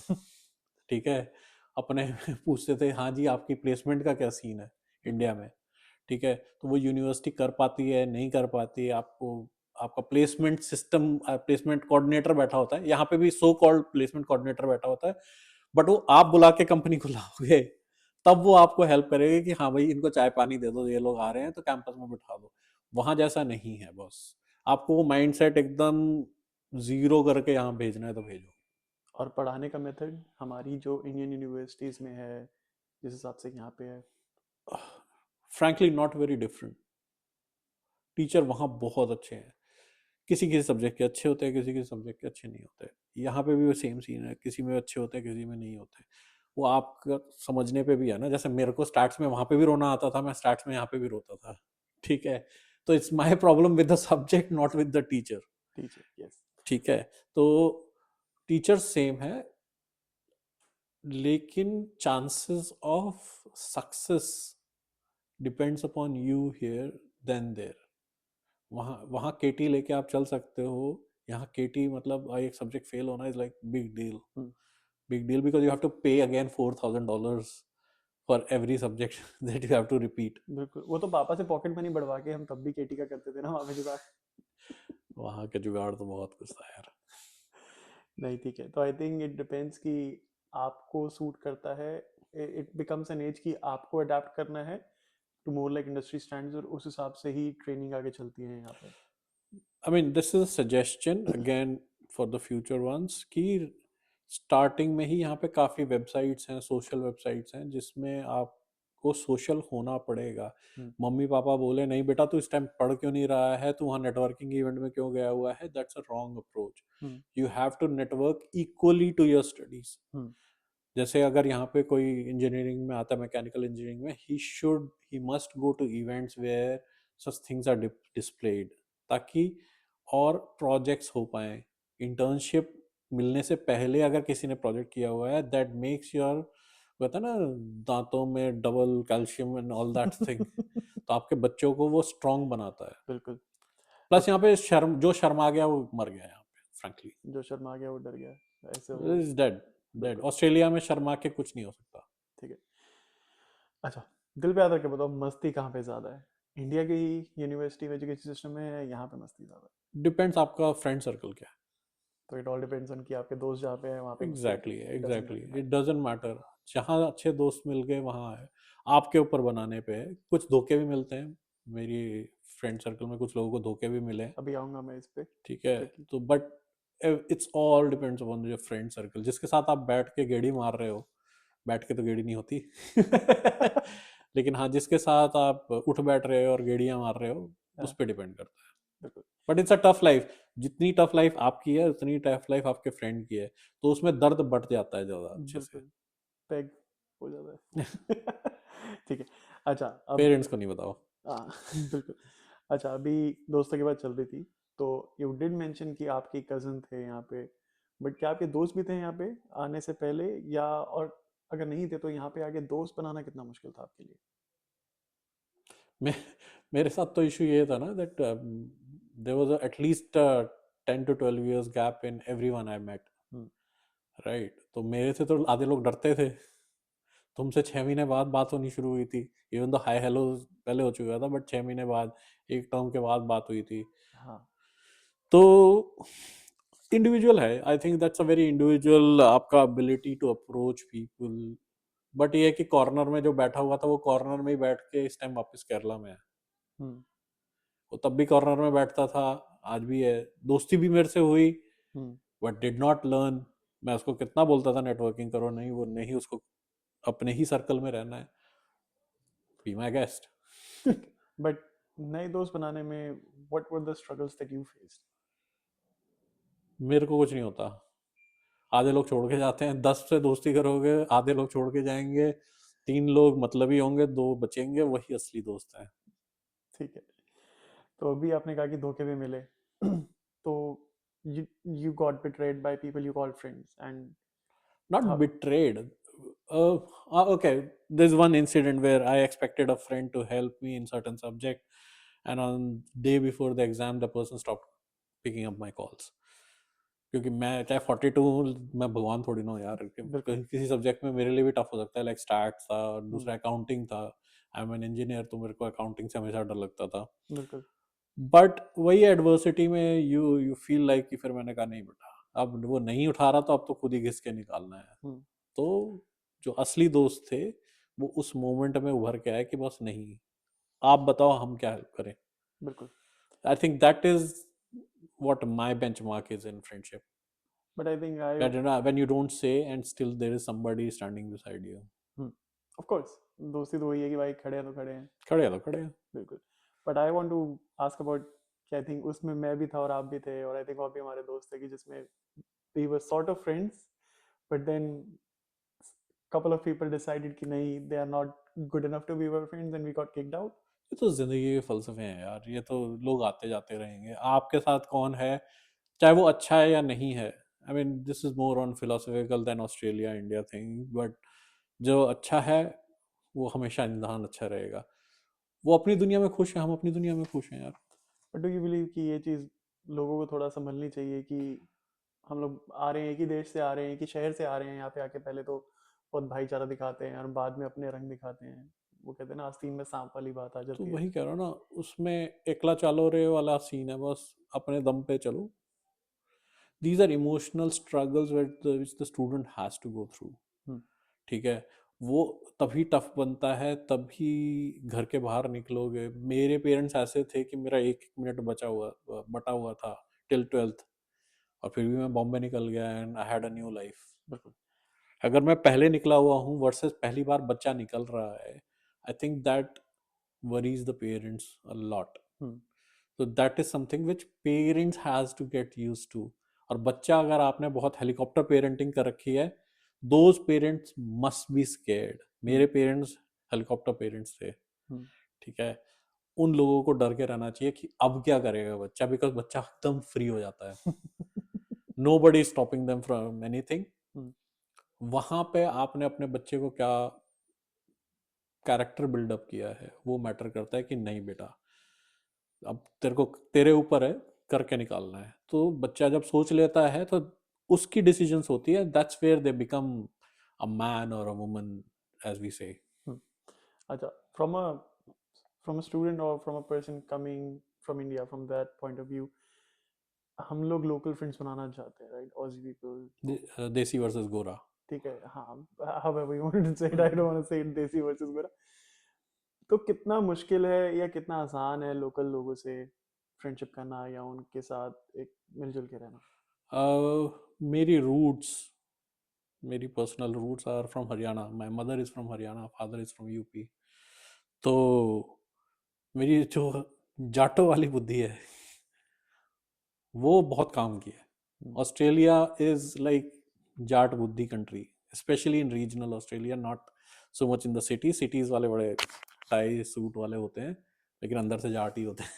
ठीक है। अपने पूछते थे हाँ जी आपकी प्लेसमेंट का क्या सीन है इंडिया में, ठीक है। तो वो यूनिवर्सिटी कर पाती है नहीं कर पाती है, आपको आपका प्लेसमेंट सिस्टम, प्लेसमेंट कोऑर्डिनेटर बैठा होता है यहाँ पे भी, सो कॉल्ड प्लेसमेंट कोऑर्डिनेटर बैठा होता है, बट वो आप बुला के कंपनी को लाओगे तब वो आपको हेल्प करेगा कि हाँ भाई इनको चाय पानी दे दो, ये लोग आ रहे हैं तो कैंपस में बिठा दो। वहां जैसा नहीं है बॉस, आपको वो माइंडसेट एकदम जीरो करके यहाँ भेजना है तो भेजो। और पढ़ाने का मेथड हमारी जो इंडियन यूनिवर्सिटीज़ में है जिस हिसाब से यहाँ पे है? Frankly not very different. Teacher वहाँ बहुत अच्छे हैं, किसी किसी सब्जेक्ट के अच्छे होते हैं, किसी किसी सब्जेक्ट के अच्छे नहीं होते। यहाँ पे भी वो सेम सीन है, किसी में अच्छे होते हैं किसी में नहीं होते। वो आपका समझने पे भी है ना, जैसे मेरे को स्टार्ट्स में वहाँ पे भी रोना आता था, मैं स्टार्ट्स में यहाँ पे भी रोता था, ठीक है। तो it's my problem with the subject not with the teacher, teacher, yes. ठीक है। तो टीचर सेम है, लेकिन chances of success depends upon you here than there. वहाँ वहाँ केटी लेके आप चल सकते हो, यहाँ केटी मतलब एक सब्जेक्ट फेल होना is like big deal, big deal because you have to pay again $4,000 for every subject that you have to repeat. बिल्कुल, वो तो पापा से पॉकेट मनी बढ़वा के हम तब भी केटी का करते थे ना वहाँ पे जुगाड़। वहाँ के जुगाड़ तो बहुत कुछ था यार। नहीं, ठीक है, तो आई थिंक इट डिपेंड्स कि आपको सूट करता है। इट बिकम्स एन एज कि आपको अडेप्ट करना है to more like industry standards, और उस हिसाब से ही ट्रेनिंग आगे चलती है यहाँ पे। I mean this is a suggestion again for the future once कि स्टार्टिंग में ही यहाँ पे काफ़ी वेबसाइट्स हैं, सोशल वेबसाइट्स हैं जिसमें आपको सोशल होना पड़ेगा। हम्म, मम्मी पापा बोले नहीं बेटा तू इस टाइम पढ़ क्यों नहीं रहा है, तू वहाँ नेटवर्किंग इवेंट में क्यों गया हुआ है, that's a wrong approach. Hmm, you have to network equally to your studies. Hmm, जैसे अगर यहाँ पे कोई इंजीनियरिंग में आता है, मैकेनिकल इंजीनियरिंग में, he must go to events where such things are displayed, ताकि और प्रोजेक्ट्स हो पाए। इंटर्नशिप मिलने से पहले अगर किसी ने प्रोजेक्ट किया हुआ है, दैट मेक्स योर, कहता है ना, दांतों में double calcium and all that thing, तो आपके बच्चों को वो स्ट्रांग बनाता है। बिल्कुल। प्लस अब यहाँ पे जो शर्मा गया वो मर गया यहाँ पे, फ्रैंकली जो शर्मा गया वो डर गया, ऐसे वो। Is dead. डेड। बिल्कुल, ऑस्ट्रेलिया में शर्मा के कुछ नहीं हो सकता। ठीक है। अच्छा, दिल पे आकर के बताओ, मस्ती कहाँ पे ज़्यादा है? इंडिया की यूनिवर्सिटी में एजुकेशन सिस्टम में है, यहाँ पे मस्ती ज़्यादा है? डिपेंड्स आपका फ्रेंड सर्कल क्या तो इट ऑल डिपेंड्स ऑन कि आपके दोस्त जहाँ पे हैं वहाँ पे है। मस्ती एग्जैक्टली होगी, it doesn't exactly, really it matter. Doesn't matter. जहाँ अच्छे दोस्त मिल गए वहाँ है, आपके ऊपर बनाने पे है। कुछ धोखे भी मिलते हैं, मेरी फ्रेंड सर्कल में कुछ लोगों को धोखे भी मिले हैं, अभी आऊँगा मैं इस पे, ठीक है। क्योंकि तो but it's all depends upon your friend circle, जिसके साथ आप बैठ के गेड़ी मार रहे हो। बैठ के तो गेड़ी नहीं होती लेकिन हाँ, जिसके साथ आप उठ बैठ रहे हो और गेड़ियां मार रहे हो, उस हाँ, पर डिपेंड करता है। बिल्कुल। But it's a tough life. जितनी टफ लाइफ आपकी है उतनी टफ लाइफ आपके फ्रेंड की है, तो उसमें दर्द बढ़ जाता है ज़्यादा अच्छे से। बिल्कुल, पैग हो जाता है। ठीक है। अच्छा, अब पेरेंट्स को नहीं बताओ। हाँ, बिल्कुल। अच्छा, अभी दोस्तों की बात चल रही थी, तो यू डिड मेंशन कि आपके कज़न थे यहाँ पे, बट क्या आपके दोस्त भी थे यहाँ पे आने से पहले, या और अगर नहीं थे तो यहाँ पे आके दोस्त बनाना कितना मुश्किल था आपके लिए? मे मेरे साथ तो इशू ये था ना that there was at least 10 to 12 years gap in everyone I met, हुँ, राइट? तो मेरे से तो आधे लोग डरते थे। तुमसे 6 महीने बाद बात होनी शुरू हुई थी, इवन तो हाय हेलो पहले हो चुका था, बट 6 महीने बाद, एक टर्म के बाद बात हुई थी। हाँ, तो इंडिविजुअल है, I think that's a very individual आपका ability to approach people. But ये है कि कॉर्नर में जो बैठा हुआ था वो कॉर्नर में ही बैठ के इस टाइम वापस केरला में है। हुँ, वो तब भी कॉर्नर में बैठता था, आज भी है। दोस्ती भी मेरे से हुई, हुँ, बट डिड नॉट लर्न। मैं उसको कितना बोलता था नेटवर्किंग करो, नहीं, वो नहीं, उसको अपने ही सर्कल में रहना है। Be my guest. ठीक है। बट नए दोस्त बनाने में what were the struggles that you faced? मेरे को कुछ नहीं होता। आधे लोग छोड़ के जाते हैं, 10 से दोस्ती करोगे आधे लोग छोड़ के जाएंगे, 3 लोग मतलबी होंगे, 2 बचेंगे, वही असली दोस्त हैं। ठीक है। तो अभी आपने कहा कि धोखे भी मिले। तो you you got betrayed by people you called friends and Not how betrayed. Okay, there's one incident where I expected a friend to help me in certain subject, and on day before the exam, the person stopped picking up my calls. क्योंकि मैं चाहे 42 हूँ, मैं भगवान थोड़ी ना हूँ यार, बिल्कुल। किसी सब्जेक्ट में मेरे लिए भी टफ हो सकता है, लाइक स्टैट्स था और हुँ, दूसरा अकाउंटिंग था। आई एम एन इंजीनियर, तो मेरे को अकाउंटिंग से हमेशा डर लगता था। बिल्कुल। बट वही एडवर्सिटी में यू फील लाइक कि फिर मैंने कहा नहीं बेटा, अब वो नहीं उठा रहा तो अब तो खुद ही घिस के निकालना है। हुँ, तो जो असली दोस्त थे वो उस मोमेंट में उभर के आए कि बस नहीं, आप बताओ हम क्या हेल्प करें। बिल्कुल। आई think that is what my benchmark is in friendship, but I think I that you know, when you don't say and still there is somebody standing beside you। Hmm, of course दोस्ती तो वही है कि भाई खड़े हैं तो खड़े हैं। खड़े हैं तो खड़े हैं। बिल्कुल। But I want to ask about कि आई थिंक उसमें मैं भी था और आप भी थे और आई थिंक और भी हमारे दोस्त थे कि जिसमें we were sort of friends, but then couple of people decided कि नहीं, they are not good enough to be our friends and we got kicked out. ये तो जिंदगी के फलसफे हैं यार, ये तो लोग आते जाते रहेंगे। आपके साथ कौन है, चाहे वो अच्छा है या नहीं है, I mean this is more on philosophical than Australia India thing, but जो अच्छा है वो हमेशा इंसान अच्छा रहेगा। वो अपनी दुनिया में खुश है, हम अपनी दुनिया में खुश हैं यार। बट डू यू बिलीव कि ये चीज़ लोगों को थोड़ा समझनी चाहिए कि हम लोग आ रहे हैं, एक ही देश से आ रहे हैं, एक ही शहर से आ रहे हैं, यहाँ पे आके पहले तो बहुत भाईचारा दिखाते हैं और बाद में अपने रंग दिखाते हैं। वो कहते हैं ना, आस्तीन में सांप वाली बात आ तो जाती है। वही कह रहा हूँ ना, उसमें एकला चालो रे वाला सीन है, बस अपने दम पे चलो। These are emotional struggles which the student has to go through. Hmm, ठीक है, वो तभी टफ बनता है, तभी घर के बाहर निकलोगे। मेरे पेरेंट्स ऐसे थे कि मेरा एक एक मिनट बटा हुआ था टिल 12th, और फिर भी मैं बॉम्बे निकल गया and I had a new life. बिल्कुल। अगर मैं पहले निकला हुआ हूँ वर्सेस पहली बार बच्चा निकल रहा है, I think that worries the parents a lot. Hmm, so that is something which parents has to get use to. और बच्चा, अगर आपने बहुत हेलीकॉप्टर पेरेंटिंग कर रखी है, those parents must be scared. Hmm, मेरे पेरेंट्स हेलीकॉप्टर पेरेंट्स थे। हम्म, ठीक है, उन लोगों को डर के रहना चाहिए कि अब क्या करेगा बच्चा, बिकॉज बच्चा एकदम फ्री हो जाता है। Nobody stopping them from anything. Hmm, वहां पे आपने अपने बच्चे को क्या कैरेक्टर बिल्डअप किया है वो मैटर करता है कि नहीं बेटा, अब तेरे को तेरे ऊपर है, करके निकालना है। तो बच्चा जब सोच लेता है तो उसकी डिसीजंस होती है, that's where they become a man और a woman, as we say. हम्म। अच्छा, फ्रॉम अ स्टूडेंट और from a person coming from India, from that point of view, हम लोग लोकल फ्रेंड्स बनाना चाहते हैं, राइट? ऑजी पीपल तो देसी वर्सेस गोरा। ठीक है, हाँ, however you wanted to say it, I don't want to say it, देसी वर्सेस गोरा। तो कितना मुश्किल है या कितना आसान है लोकल लोगों से फ्रेंडशिप करना या उनके साथ एक मिलजुल के रहना? मेरी रूट्स, मेरी personal roots are from Haryana. My mother is from Haryana, father is from UP. तो मेरी जो जाटो वाली बुद्धि है वो बहुत काम किया है। हम्म, ऑस्ट्रेलिया इज लाइक जाट बुद्धि country, specially in regional Australia, not so much in the cities वाले बड़े टाई सूट वाले होते हैं, लेकिन अंदर से जाट ही होते हैं।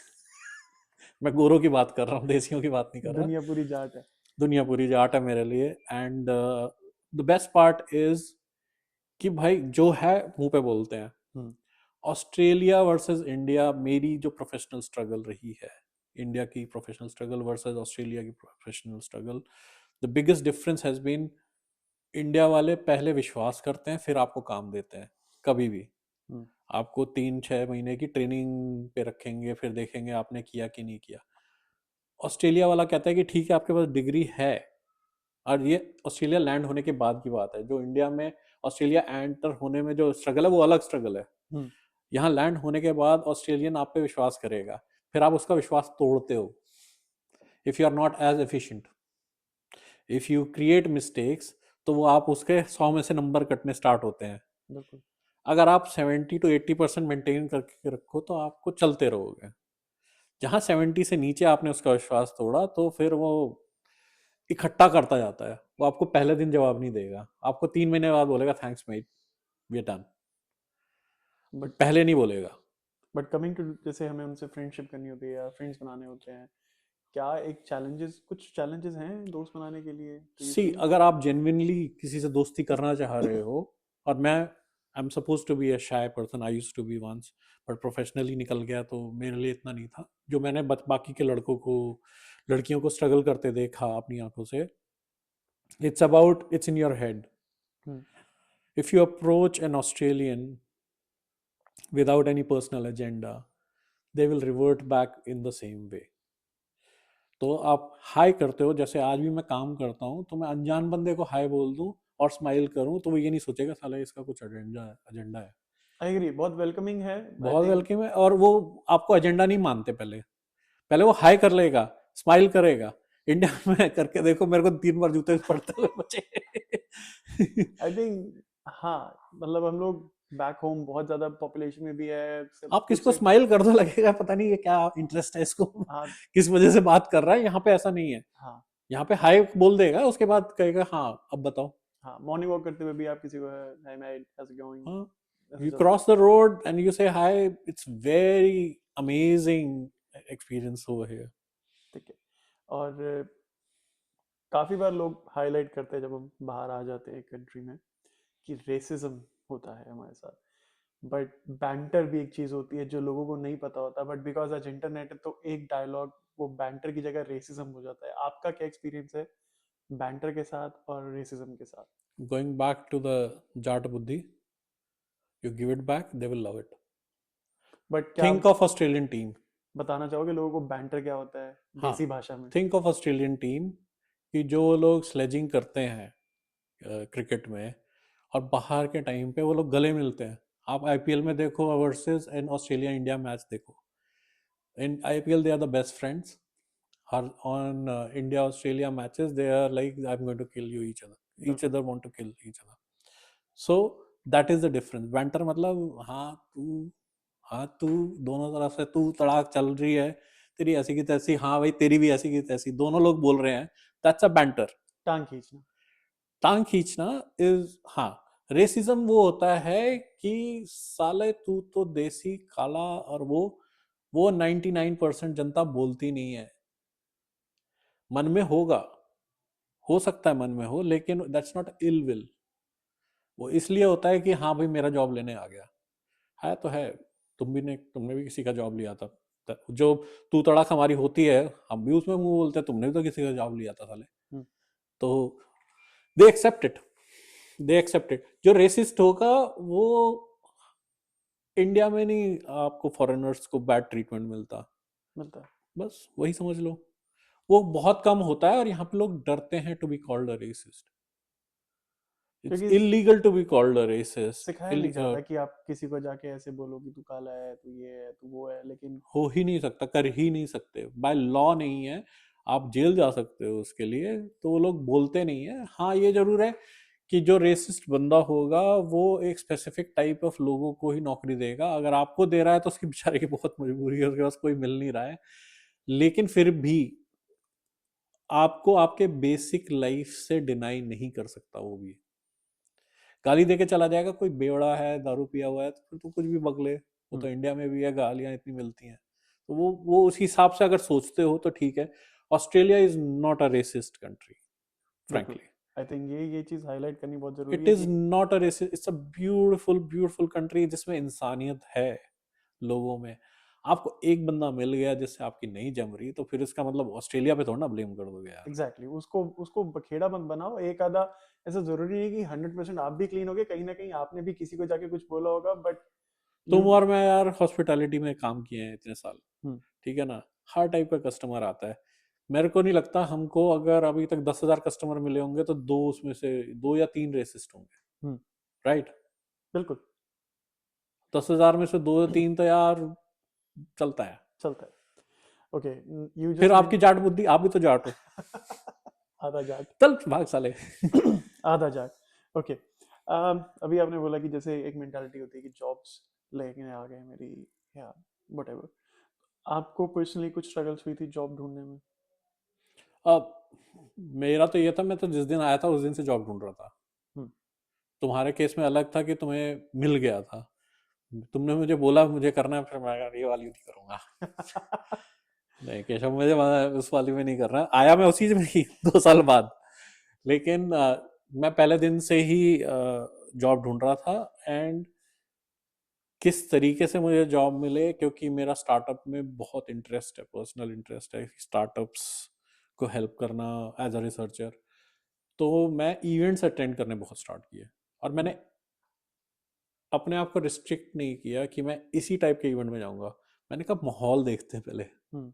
मैं गोरों की बात कर रहा हूँ, देसियों की बात नहीं कर रहा। दुनिया पूरी जाट है। दुनिया पूरी जाट है मेरे लिए। And the best part is कि भाई जो है मुंह पे बोलते हैं। हम्म, ऑस्ट्रेलिया वर्सेस इंडिया, मेरी जो प्रोफेशनल स्ट्रगल रही है, इंडिया की प्रोफेशनल स्ट्रगल वर्सेस ऑस्ट्रेलिया की professional struggle, the biggest difference has been, India वाले पहले विश्वास करते हैं फिर आपको काम देते हैं। कभी भी हम्म, आपको 3-6 महीने की ट्रेनिंग पे रखेंगे, फिर देखेंगे आपने किया कि नहीं किया। ऑस्ट्रेलिया वाला कहता है कि ठीक है आपके पास डिग्री है, और ये ऑस्ट्रेलिया लैंड होने के बाद की बात है। जो इंडिया में ऑस्ट्रेलिया एंटर होने में जो स्ट्रगल है वो अलग स्ट्रगल है। हम्म, यहाँ लैंड होने के बाद ऑस्ट्रेलियन आप पे विश्वास करेगा, फिर आप उसका विश्वास तोड़ते हो if you are not as efficient, if you create mistakes, तो वो आप उसके 100 में से नंबर कटने स्टार्ट होते हैं। बिल्कुल। अगर आप 70 to 80% मेंटेन करके रखो तो आपको चलते रहोगे। जहाँ 70 से नीचे आपने उसका विश्वास तोड़ा तो फिर वो इकट्ठा करता जाता है। वो आपको पहले दिन जवाब नहीं देगा, आपको 3 महीने बाद बोलेगा thanks mate, we are done. But पहले नहीं बोलेगा। बट कमिंग टू, जैसे हमें उनसे फ्रेंडशिप करनी होती है या फ्रेंड्स बनाने होते हैं, क्या एक चैलेंजेस, कुछ चैलेंजेस हैं दोस्त बनाने के लिए, तो यू सी, फील? अगर आप जेन्युइनली किसी से दोस्ती करना चाह रहे हो, और मैं I am suppose to be a shy person, I use to be once, but professionally निकल गया तो मेरे लिए इतना नहीं था। जो मैंने बाकी के लड़कों को, लड़कियों को स्ट्रगल करते देखा अपनी आंखों से, it's in your head. Hmm, if you approach an Australian without any personal agenda, they will revert back in the same way. तो आप हाय करते हो, जैसे आज भी मैं काम करता हूँ तो मैं अनजान बंदे को हाय बोल दूं और स्माइल करूं तो वो ये नहीं सोचेगा साला इसका कुछ एजेंडा है। आई एग्री, बहुत वेलकमिंग है। आई बहुत थिंक। वेलकम है, और वो आपको एजेंडा नहीं मानते। पहले पहले वो हाय कर लेगा, स्माइल करेगा। इंडिया में करके देखो, मेरे को 3 बार जूते पड़ते हुए बचे। आई थिंक, हाँ, मतलब हम लोग बैक होम बहुत ज्यादा पॉपुलेशन में भी है, सब आप किसी कुछ को से। स्माइल कर दो, लगेगा पता नहीं ये क्या इंटरेस्ट है इसको, हाँ, किस वजह से बात कर रहा है। यहाँ पे ऐसा नहीं है। हाँ, यहाँ पे हाय बोल देगा, उसके बाद कहेगा हाँ अब बताओ। हाँ, मॉर्निंग वॉक करते हुए भी आप किसी को हाय मैट, हाउस इट गोइंग, हाँ, ऐसे you चलता है। cross the road and you say hi, it's very amazing experience over here. ठीक है। और काफी बार लोग हाईलाइट करते हैं जब हम बाहर आ जाते हैं कंट्री में, कि रेसिज्म होता है हमारे साथ। बट बैंटर भी एक चीज होती है जो लोगों को नहीं पता होता, बट बिकॉज आज इंटरनेट है तो एक डायलॉग वो बैंटर की जगह रेसिज्म हो जाता है। आपका क्या एक्सपीरियंस है बैंटर के साथ और रेसिज्म के साथ? Going back to the Jata Buddhi, you give it back, they will love it. But क्या Think आप of Australian team. बताना चाहोगे लोगों को बैंटर क्या होता है हाँ, देसी भाषा में? think of Australian team कि जो लोग स्लेजिंग करते हैं क्रिकेट में, और बाहर के टाइम पे वो लोग गले मिलते हैं। आप आईपीएल में देखो versus an Australia India match देखो, in IPL they are the best friends. On India Australia matches, they are like, I'm going to kill you, each बिल्कुल। other want to kill each other. So that is the difference. Banter मतलब हाँ तू, दोनों तरफ से तू तड़ाक चल रही है, तेरी ऐसी की तैसी, हाँ भाई तेरी भी ऐसी की तैसी, दोनों लोग बोल रहे हैं, दैट्स अ बैंटर। टांग खींचना। टांग खींचना इज, हाँ। रेसिज्म वो होता है कि साले तू तो देसी काला, और वो 99% जनता बोलती नहीं है। मन में होगा, हो सकता है मन में हो, लेकिन दैट्स नॉट इल विल। वो इसलिए होता है कि हाँ भाई मेरा जॉब लेने आ गया है तो है। तुमने भी किसी का जॉब लिया था। जो तू तड़ाक हमारी होती है, हम भी उसमें मुंह बोलते हैं, तुमने भी तो किसी का जॉब लिया था साले। हम्म, तो they accept it, they accept it. जो रेसिस्ट होगा वो इंडिया में नहीं, आपको फॉरेनर्स को बैड ट्रीटमेंट मिलता, मिलता है। बस वही समझ लो। वो बहुत कम होता है, और यहाँ पे लोग डरते हैं to be called a racist. It's क्योंकि illegal to be called a racist. सिखाया नहीं जाता कि आप किसी को जाके ऐसे बोलो कि तू काला है, तू ये है, तू वो है, लेकिन हो ही नहीं सकता, कर ही नहीं सकते, बाय लॉ नहीं है। आप जेल जा सकते हो उसके लिए, तो वो लोग बोलते नहीं है। हाँ ये जरूर है कि जो रेसिस्ट बंदा होगा वो एक स्पेसिफिक टाइप ऑफ लोगों को ही नौकरी देगा। अगर आपको दे रहा है तो उसकी बेचारे की बहुत मजबूरी है, उसके पास कोई मिल नहीं रहा है। लेकिन फिर भी आपको आपके बेसिक लाइफ से डिनाई नहीं कर सकता वो भी। गाली दे के चला जाएगा, कोई बेवड़ा है, दारू पिया हुआ है, तो फिर तो कुछ भी बक ले, वो तो इंडिया में भी है, गालियां इतनी मिलती हैं। तो वो उस हिसाब से अगर सोचते हो तो ठीक है। Australia is not a resist country, बिल्कुल। फ्रैंकली। आई थिंक ये चीज़ हाईलाइट करनी बहुत ज़रूरी इट है इज कि not a racist, it's a beautiful beautiful country जिसमें इंसानियत है लोगों में। आपको एक बंदा मिल गया जिससे आपकी नहीं जम रही, तो फिर इसका मतलब ऑस्ट्रेलिया पे थोड़ा ना ब्लेम कर दोगे यार। एग्जैक्टली उसको उसको बखेड़ा मत बनाओ एक आधा। ऐसा ज़रूरी नहीं कि 100% आप भी क्लीन होगे, कहीं ना कहीं आपने भी किसी को जाके कुछ बोला होगा, बट तुम यू। और मैं यार हॉस्पिटैलिटी में काम किए हैं इतने साल, ठीक है ना। हर टाइप का कस्टमर आता है। मेरे को नहीं लगता हमको अगर अभी तक 10,000 कस्टमर मिले होंगे तो दो उसमें से दो या तीन रेसिस्ट होंगे, राइट। बिल्कुल। 10,000 में से दो या तीन तो यार चलता है। चलता है। ओके। यू फिर जस्ट आपकी जाट बुद्धि, आप भी तो जाट हो। आधा जाट। चल भाग साले। आधा जाट। ओके। अभी आपने बोला कि जैसे एक मेंटालिटी होती है कि जॉब्स लेके आ गए मेरी, या वट। आपको पर्सनली कुछ स्ट्रगल्स हुई थी जॉब ढूंढने में? अब मेरा तो ये था, मैं तो जिस दिन आया था उस दिन से जॉब ढूंढ रहा था। हम्म। तुम्हारे केस में अलग था कि तुम्हें मिल गया था। तुमने मुझे बोला मुझे करना है, फिर मैं कहा, ये वाली नहीं करूंगा। नहीं केशव, मुझे उस वाली में नहीं करना। आया मैं उसी में ही 2 साल बाद। लेकिन मैं पहले दिन से ही जॉब ढूंढ रहा था। एंड किस तरीके से मुझे जॉब मिले, क्योंकि मेरा स्टार्टअप में बहुत इंटरेस्ट है, पर्सनल इंटरेस्ट है स्टार्टअप्स को हेल्प करना एज अ रिसर्चर। तो मैं इवेंट्स अटेंड करने बहुत स्टार्ट किए। और मैंने अपने आप को रिस्ट्रिक्ट नहीं किया कि मैं इसी टाइप के इवेंट में जाऊंगा। मैंने कहा माहौल देखते हैं पहले, हम्म।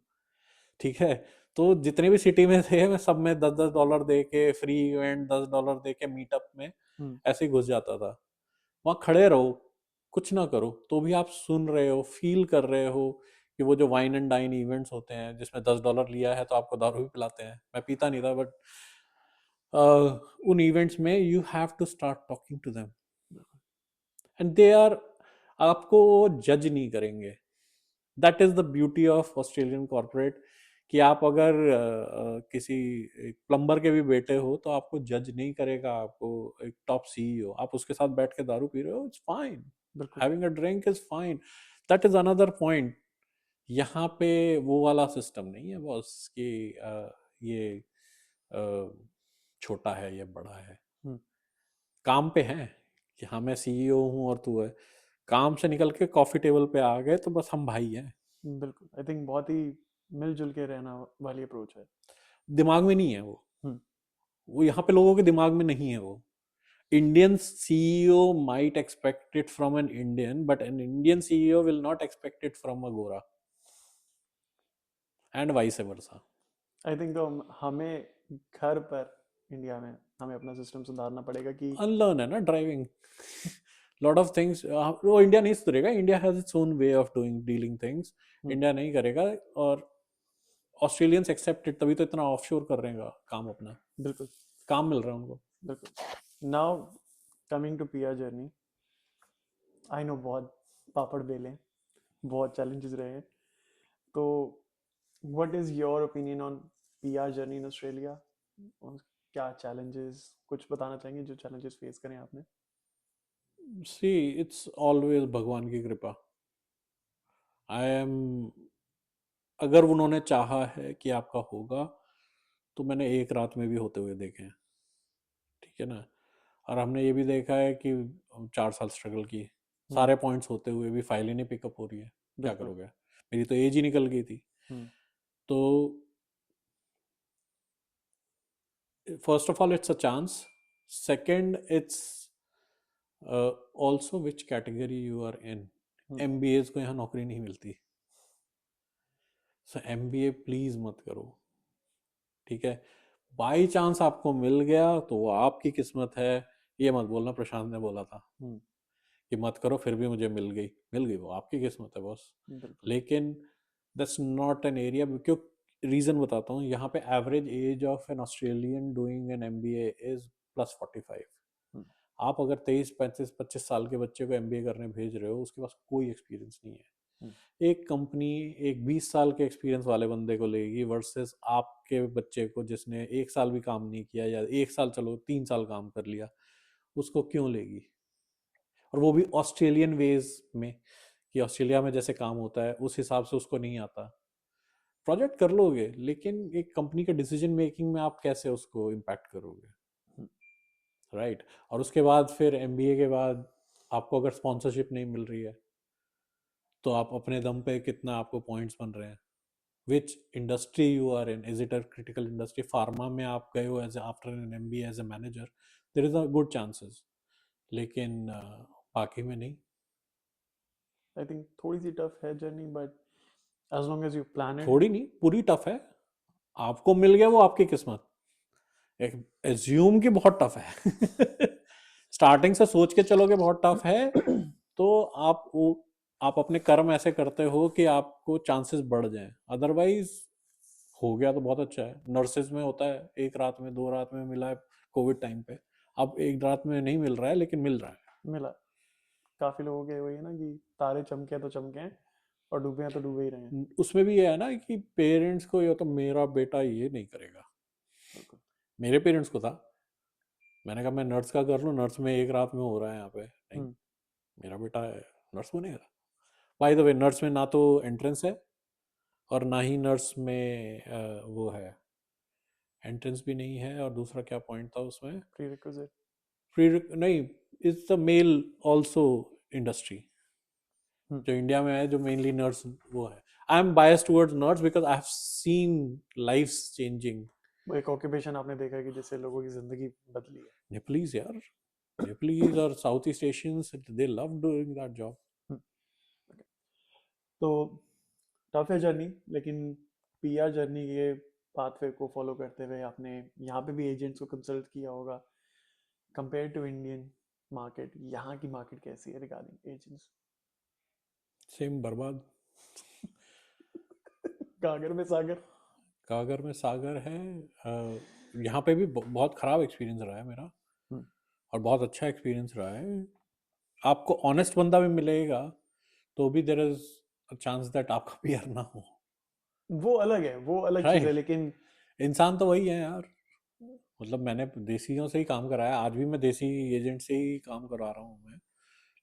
ठीक है। तो जितने भी सिटी में थे मैं सब में $10-10 दे के फ्री इवेंट, $10 दे के मीटअप में हम्म। ऐसे ही घुस जाता था। वहाँ खड़े रहो, कुछ ना करो, तो भी आप सुन रहे हो, फील कर रहे हो कि वो जो वाइन एंड डाइन इवेंट्स होते हैं जिसमें $10 लिया है तो आपको दारू भी पिलाते हैं। मैं पीता नहीं था, बट उन इवेंट्स में you have to start talking to them and they are, आपको जज नहीं करेंगे। That is the beauty of Australian corporate, कि आप अगर किसी प्लम्बर के भी बेटे हो तो आपको जज नहीं करेगा। आपको एक टॉप सीईओ, आप उसके साथ बैठ के दारू पी रहे हो, इट्स फाइन। बिल्कुल। Having a drink is fine. That is another point. यहाँ पे वो वाला सिस्टम नहीं है बॉस कि ये अ, छोटा है ये बड़ा है। हम्म। काम पे है कि हाँ मैं सीईओ हूँ और तू है। काम से निकल के कॉफी टेबल पे आ गए तो बस हम भाई हैं। बिल्कुल। आई थिंक बहुत ही मिलजुल के रहना वाली अप्रोच है। दिमाग में नहीं है हम्म। वो यहाँ पे लोगों के दिमाग में नहीं है वो। Indian CEO might expect it from an Indian, but an Indian CEO will not expect it from a गोरा, and vice versa. I think तो हमें घर पर इंडिया में हमें अपना सिस्टम सुधारना पड़ेगा कि अनलर्न है ना ड्राइविंग। लॉट ऑफ थिंग्स वो इंडिया नहीं सुधरेगा। India has its own way of doing dealing things. Hmm. India नहीं करेगा। और ऑस्ट्रेलियंस एक्सेप्ट इट, तभी तो इतना ऑफशोर कर रहे हैं काम अपना। बिल्कुल। काम मिल रहा है उनको। बिल्कुल। Now coming to PR journey, I know बहुत पापड़ बेले, बहुत चैलेंजेस रहे हैं। तो what is your opinion on PR journey in Australia? क्या चैलेंजेस कुछ बताना चाहेंगे जो चैलेंजेस फेस करें आपने? सी, इट्स ऑलवेज भगवान की कृपा। आई एम, अगर उन्होंने चाहा है कि आपका होगा, तो मैंने एक रात में भी होते हुए देखे हैं, ठीक है ना। और हमने ये भी देखा है कि 4 साल स्ट्रगल की, हम्म। सारे पॉइंट्स होते हुए भी फाइल ही नहीं पिकअप हो रही है। क्या बिल्कुल। करोगे। मेरी तो एज ही निकल गई थी। हम्म। तो first of all it's a chance. Second it's also which category you are in. Hmm. MBAs को यहाँ नौकरी नहीं मिलती। सो एमबीए प्लीज मत करो, ठीक है। बाई चांस आपको मिल गया तो वो आपकी किस्मत है। ये मत बोलना प्रशांत ने बोला था हम्म। कि मत करो फिर भी मुझे मिल गई। मिल गई, वो आपकी किस्मत है बॉस। बिल्कुल। लेकिन दैट्स नॉट एन एरिया। क्यों, रीज़न बताता हूँ। यहाँ पे average age of an Australian doing an MBA is +45। हम्म। आप अगर 23 35 25 साल के बच्चे को एमबीए करने भेज रहे हो, उसके पास कोई एक्सपीरियंस नहीं है। एक कंपनी एक 20 साल के एक्सपीरियंस वाले बंदे को लेगी वर्सेस आपके बच्चे को जिसने 1 साल भी काम नहीं किया, या 1 साल चलो 3 साल काम कर लिया, उसको क्यों लेगी? और वो भी ऑस्ट्रेलियन वेज में, कि ऑस्ट्रेलिया में जैसे काम होता है उस हिसाब से उसको नहीं आता। प्रोजेक्ट कर लोगे, लेकिन एक कंपनी के डिसीजन मेकिंग में आप कैसे उसको इम्पैक्ट करोगे? राइट। और उसके बाद फिर एमबीए के बाद आपको अगर स्पॉन्सरशिप नहीं मिल रही है, तो आप अपने दम पे कितना आपको पॉइंट्स बन रहे हैं? Which industry you are in, is it a critical industry? Pharma में आप गए हो as after an MBA as a manager, there is a good chances, लेकिन बाकी में नहीं। आई थिंक थोड़ी सी टफ है journey, but as long as you plan it. थोड़ी नहीं, पूरी टफ है। आपको मिल गया वो आपकी किस्मत। एक एज्यूम की बहुत टफ है। स्टार्टिंग से सोच के चलोगे बहुत टफ है, तो आप अपने कर्म ऐसे करते हो कि आपको चांसेस बढ़ जाएं। अदरवाइज हो गया तो बहुत अच्छा है। नर्सेज में होता है, एक रात में 2 रात में मिला है कोविड टाइम पे। अब एक रात में नहीं मिल रहा है, लेकिन मिल रहा मिला। काफी लोगों के वही है ना कि तारे चमके तो चमके हैं, और डूबे हैं तो डूबे ही रहे हैं। है। उसमें भी ये है ना कि पेरेंट्स को ये तो मेरा बेटा ये नहीं करेगा। बिल्कुल। मेरे पेरेंट्स को था, मैंने कहा मैं नर्स का कर लूँ, नर्स में एक रात में हो रहा है यहाँ पे, नहीं। हम्म। मेरा बेटा है नर्स बनेगा। बाय द वे, नर्स में ना तो एंट्रेंस है, और ना ही नर्स में वो है, एंट्रेंस भी नहीं है, और दूसरा क्या पॉइंट था उसमें? Prerequisite. प्री नहीं, it's the male also industry hmm. जो इंडिया में है, जो मेनली नर्स वो है। I am bias towards nurse because I have seen lifes changing. वो एक ऑक्यूपेशन आपने देखा कि जिससे लोगों की जिंदगी बदली है। नेपलीज यार, नेपलीज और south east Asians, they love doing that job. हम्म। तो टफ है जर्नी, लेकिन पीआर जर्नी के पाथवे को फॉलो करते हुए आपने यहाँ पे भी एजेंट्स को कंसल्ट किया होगा। कंपेयर टू इंडियन मार्केट, यहाँ की मार्केट कैसी है रिगार्डिंग एजेंट्स? सेम बर्बाद। गागर में सागर। कागर में सागर है। यहाँ पे भी बहुत ख़राब एक्सपीरियंस रहा है मेरा, हम्म। और बहुत अच्छा एक्सपीरियंस रहा है। आपको ऑनेस्ट बंदा भी मिलेगा, तो भी देर इज अ चांस दैट आपका पीआर ना हो। वो अलग है, वो अलग चीज़ है, राइट। लेकिन इंसान तो वही है यार। मतलब मैंने देसियों से ही काम कराया, आज भी मैं देसी एजेंट से ही काम करवा रहा हूँ मैं,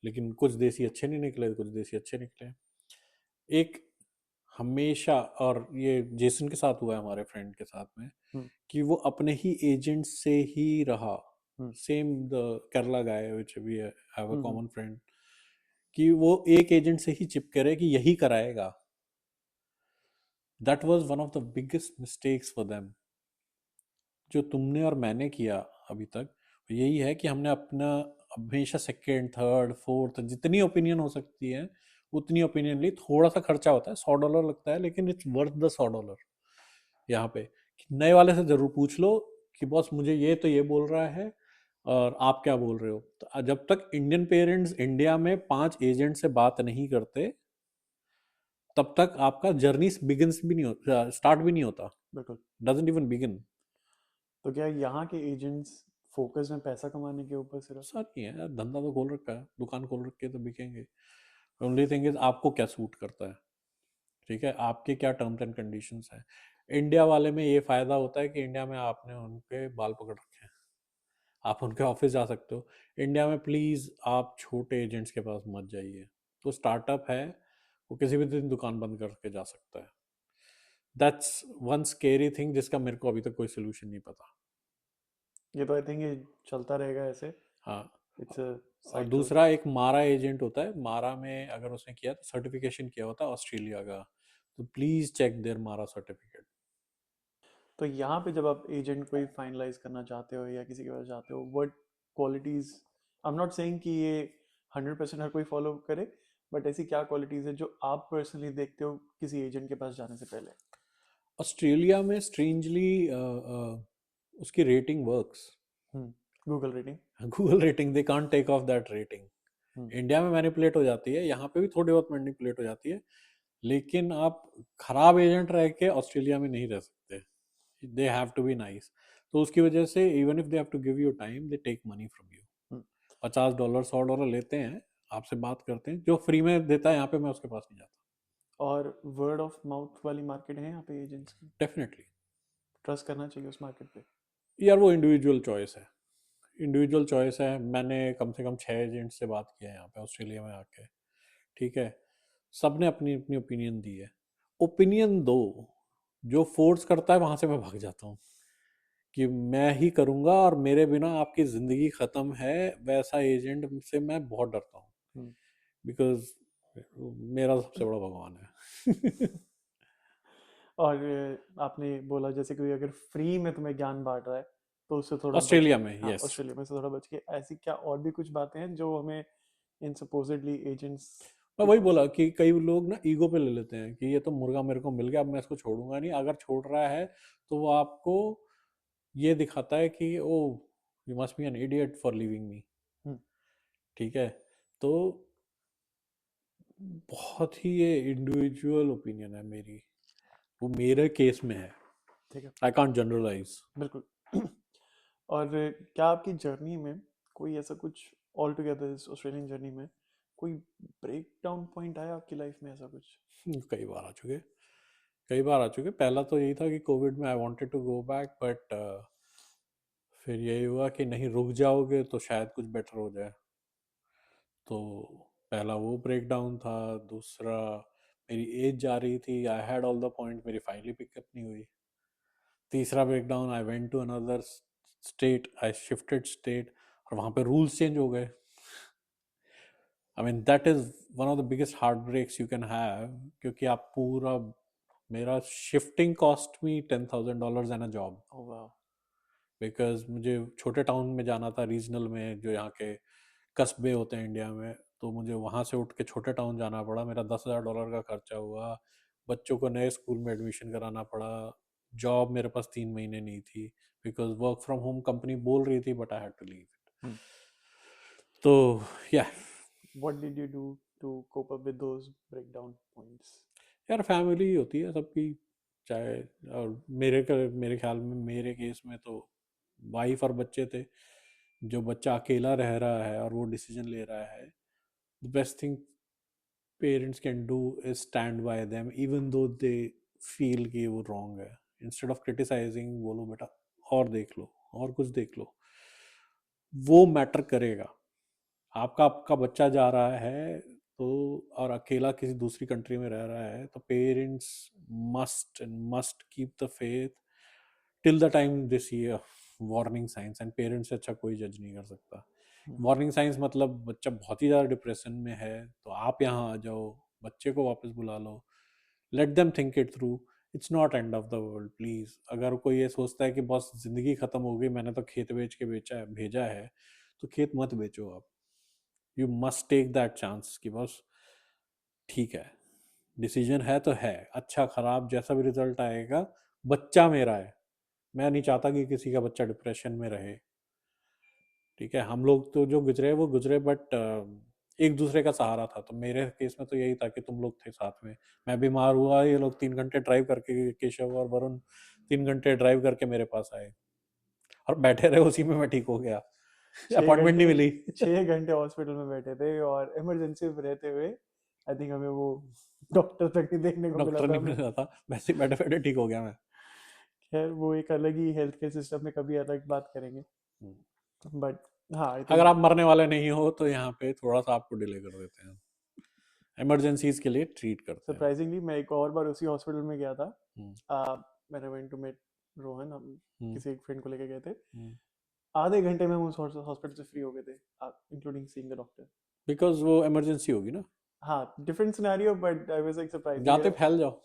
लेकिन कुछ देसी अच्छे नहीं निकले, कुछ देसी अच्छे निकले। एक हमेशा, और ये जेसन के साथ हुआ है, हमारे फ्रेंड के साथ में, हम्म। कि वो अपने ही एजेंट से ही रहा। Hmm. Same the Kerala guy which we have a hmm. Common friend, कि वो एक एजेंट से ही चिपके रहे कि यही कराएगा। That was one of the biggest mistakes for them, जो तुमने और मैंने किया अभी तक। यही है कि हमने अपना हमेशा सेकेंड थर्ड फोर्थ जितनी ओपिनियन हो सकती है उतनी ओपिनियन ली। थोड़ा सा खर्चा होता है, $100 लगता है, लेकिन इट्स वर्थ द $100 यहाँ पे। कि नए वाले से जरूर पूछ लो कि बॉस मुझे ये तो ये बोल रहा है, और आप क्या बोल रहे हो। तो जब तक इंडियन पेरेंट्स इंडिया में 5 एजेंट से बात नहीं करते, तब तक आपका जर्नी बिगिंस भी नहीं होता, स्टार्ट भी नहीं होता, बिल्कुल। Doesn't even begin. तो क्या यहाँ के एजेंट्स फोकस में पैसा कमाने के ऊपर सिर्फ? ऐसा नहीं है यार, धंधा तो खोल रखा है, दुकान खोल रखी है तो बिकेंगे। ओनली थिंग इज आपको क्या सूट करता है, ठीक है, आपके क्या टर्म्स एंड कंडीशंस हैं। इंडिया वाले में ये फायदा होता है कि इंडिया में आपने उनके बाल पकड़ रखे हैं, आप उनके ऑफिस जा सकते हो। इंडिया में प्लीज आप छोटे एजेंट्स के पास मत जाइए। तो स्टार्टअप है, वो किसी भी दिन दुकान बंद करके जा सकता है। दैट्स वन स्केरी थिंग जिसका मेरे को अभी तक कोई सोल्यूशन नहीं पता। ये तो आई थिंक ये चलता रहेगा ऐसे। हाँ। इट्स अ और साइकिल। दूसरा एक मारा एजेंट होता है, मारा में अगर उसने किया तो सर्टिफिकेशन किया होता है ऑस्ट्रेलिया का, तो प्लीज चेक देयर मारा सर्टिफिकेट। तो यहाँ पे जब आप एजेंट कोई फाइनलाइज करना चाहते हो या किसी के पास जाते हो, what qualities, I am not saying कि ये 100% हर कोई फॉलो करे, बट ऐसी क्या क्वालिटीज है जो आप पर्सनली देखते हो किसी एजेंट के पास जाने से पहले? ऑस्ट्रेलिया में स्ट्रेंजली उसकी rating works. Google rating. Google rating, they can't take off that rating. हम्म। इंडिया में मैनिपुलेट हो जाती है, यहाँ पे भी थोड़ी बहुत मैनिपुलेट हो जाती है, लेकिन आप खराब एजेंट रह के ऑस्ट्रेलिया में नहीं रह सकते। They have to be nice. तो उसकी वजह से even if they have to give you time, they take money from you. $50 $100 लेते हैं, आपसे बात करते हैं। जो फ्री में देता है यहाँ पे, मैं उसके पास नहीं जाता। और वर्ड ऑफ माउथ वाली मार्केट है यहाँ पे एजेंट्स की? डेफिनेटली। ट्रस्ट करना चाहिए उस मार्केट पे? यार वो इंडिविजुअल चॉइस है, इंडिविजुअल चॉइस है। मैंने कम से कम 6 एजेंट से बात किया है यहाँ पे ऑस्ट्रेलिया में आके, ठीक है। सब ने अपनी अपनी ओपिनियन दी है। ओपिनियन दो, जो फोर्स करता है वहां से मैं भाग जाता हूँ कि मैं ही करूँगा और मेरे बिना आपकी ज़िंदगी ख़त्म है, वैसा एजेंट से मैं बहुत डरता हूँ। हम्म। बिकॉज मेरा सबसे बड़ा भगवान है। और आपने बोला जैसे कोई अगर फ्री में तुम्हें ज्ञान बांट रहा है तो उससे थोड़ा बच ऑस्ट्रेलिया के, में, हाँ यस। ऑस्ट्रेलिया में से थोड़ा बच के, ऐसी क्या और भी कुछ बातें हैं जो हमें इन सपोजिटली एजेंट्स मैं की वही तरफ से? बोला कि कई लोग ना ईगो पे ले लेते हैं कि ये तो मुर्गा मेरे को मिल गया, अब मैं इसको छोड़ूंगा नहीं। अगर छोड़ रहा है तो वो आपको ये दिखाता है कि oh, you must be an idiot for living me. Hmm. ठीक है। तो बहुत ही ये इंडिविजुअल ओपिनियन है मेरी, वो मेरे केस में है। ठीक है। I can't generalize. बिल्कुल। और क्या आपकी जर्नी में कोई ऐसा कुछ ऑल टुगेदर इस ऑस्ट्रेलियन जर्नी में कोई ब्रेक डाउन पॉइंट आया आपकी लाइफ में, ऐसा कुछ? कई बार आ चुके, कई बार आ चुके। पहला तो यही था कि कोविड में I wanted to go back, but फिर यही हुआ कि नहीं, रुक जाओगे तो शायद कुछ बेटर हो जाए। तो पहला वो ब्रेक डाउन था। दूसरा, मेरी एज जा रही थी, I had all the point, मेरी फाइल ही पिकअप नहीं हुई। तीसरा break down, I went to another state, I shifted state, और वहाँ पे रूल्स चेंज हो गए। I mean that is one of the biggest heart breaks you can have, क्योंकि आप पूरा, मेरा shifting cost me $10,000 an a job. Oh वाह। बिकॉज मुझे छोटे टाउन में जाना था, रीजनल में, जो यहाँ के कस्बे होते हैं इंडिया में। तो मुझे वहाँ से उठ के छोटे टाउन जाना पड़ा, मेरा $10,000 का खर्चा हुआ। बच्चों को नए स्कूल में एडमिशन कराना पड़ा। जॉब मेरे पास 3 महीने नहीं थी, because work from home company बोल रही थी, but I had to leave it. Hmm. तो yeah, what did you do to cope up with those break down points? यार फैमिली होती है सबकी, चाहे, और मेरे ख्याल में, मेरे केस में तो वाइफ और बच्चे थे। जो बच्चा अकेला रह रहा है और वो डिसीजन ले रहा है, the best thing parents can do is stand by them even though they feel कि वो रॉन्ग है। इंस्टेड ऑफ क्रिटिसाइजिंग, बोलो बेटा और देख लो, और कुछ देख लो। वो मैटर करेगा। आपका बच्चा जा रहा है तो, और अकेला किसी दूसरी कंट्री में रह रहा है, तो parents must keep the faith till the time they see warning signs. And parents से अच्छा कोई जज नहीं कर सकता। वार्निंग साइंस मतलब बच्चा बहुत ही ज़्यादा डिप्रेशन में है तो आप यहाँ आ जाओ, बच्चे को वापस बुला लो, let them think it through. It's not end of the world please. अगर कोई ये सोचता है कि बस ज़िंदगी ख़त्म हो गई, मैंने तो खेत बेच के बेचा है, भेजा है, तो खेत मत बेचो आप। You must take that chance कि बस ठीक है, डिसीजन है तो है, अच्छा खराब जैसा भी रिजल्ट आएगा, बच्चा मेरा है। मैं नहीं चाहता कि किसी का बच्चा डिप्रेशन में रहे। ठीक है, हम लोग तो जो गुजरे वो गुजरे, बट एक दूसरे का सहारा था। तो मेरे केस में तो यही था कि तुम लोग थे साथ में। मैं बीमार हुआ, ये लोग 3 घंटे ड्राइव करके, केशव और वरुण 3 घंटे ड्राइव करके मेरे पास आए, और बैठे रहे, उसी में मैं ठीक हो गया। छः अपॉइंटमेंट नहीं घंटे मिली। 6 घंटे हॉस्पिटल में बैठे थे और इमरजेंसी में रहते हुए आई थिंक हमें वो डॉक्टर तक नहीं देखने को मिला डॉक्टर था नहीं हमें। मिल रहा था, वैसे ही बैठे बैठे ठीक हो गया मैं। खैर वो एक अलग ही हेल्थ केयर सिस्टम में कभी अलग बात करेंगे। हम्म। बट हाँ आई अगर थिंक आप मरने वाले नहीं हो तो यहाँ पे थोड़ा सा आपको डिले कर देते हैं, इमरजेंसीज के लिए ट्रीट करते हैं। सरप्राइजिंगली मैं एक और बार उसी हॉस्पिटल में गया था। हम्म। मैंने वेंट टू मेट रोहन, हम हम्म। किसी एक फ्रेंड को लेके गए थे। हम्म। आधे घंटे में हम उस हॉस्पिटल से फ्री हो गए थे, including seeing the doctor. Because वो इमरजेंसी होगी ना। हाँ different scenario but I was like surprising जाते फैल जाओ।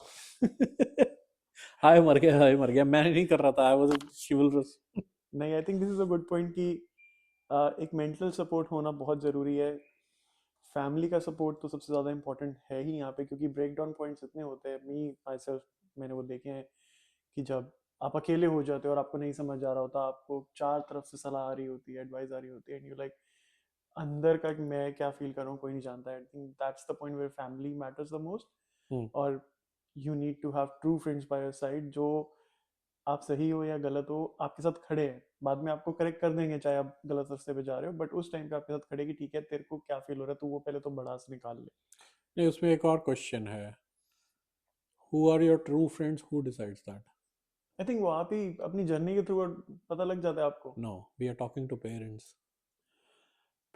हाय मर गया, हाय मर गया, मैं नहीं कर रहा था, आई वाज शिवलरस। नहीं I think this is a good point कि एक मेंटल सपोर्ट होना बहुत ज़रूरी है। फैमिली का सपोर्ट तो सबसे ज़्यादा इंपॉर्टेंट है ही यहाँ पे, क्योंकि ब्रेक डाउन पॉइंट्स इतने होते हैं, मी माई सेल्फ मैंने वो देखे हैं कि जब आप अकेले हो जाते हो और आपको नहीं समझ आ रहा होता, आपको चार तरफ से सलाह आ रही होती है, एडवाइस आ रही होती है, एंड यू लाइक अंदर का कि मैं क्या फील कर रहा हूँ कोई नहीं जानता। I think that's the point where family matters the most. Hmm. और you need to have true friends by your side, जो आप सही हो या गलत हो आपके साथ खड़े हैं। बाद में आपको करेक्ट कर देंगे चाहे आप गलत रास्ते पे जा रहे हो, बट उस टाइम पे आपके साथ खड़े कि ठीक है तेरे को क्या फील हो रहा है, तू वो पहले तो बड़ास निकाल ले। नहीं, उसमें एक और क्वेश्चन है Who are your true friends? Who decides that? I think वो आप ही अपनी जर्नी के थ्रू पता लग जाता है आपको. No, we are talking to parents.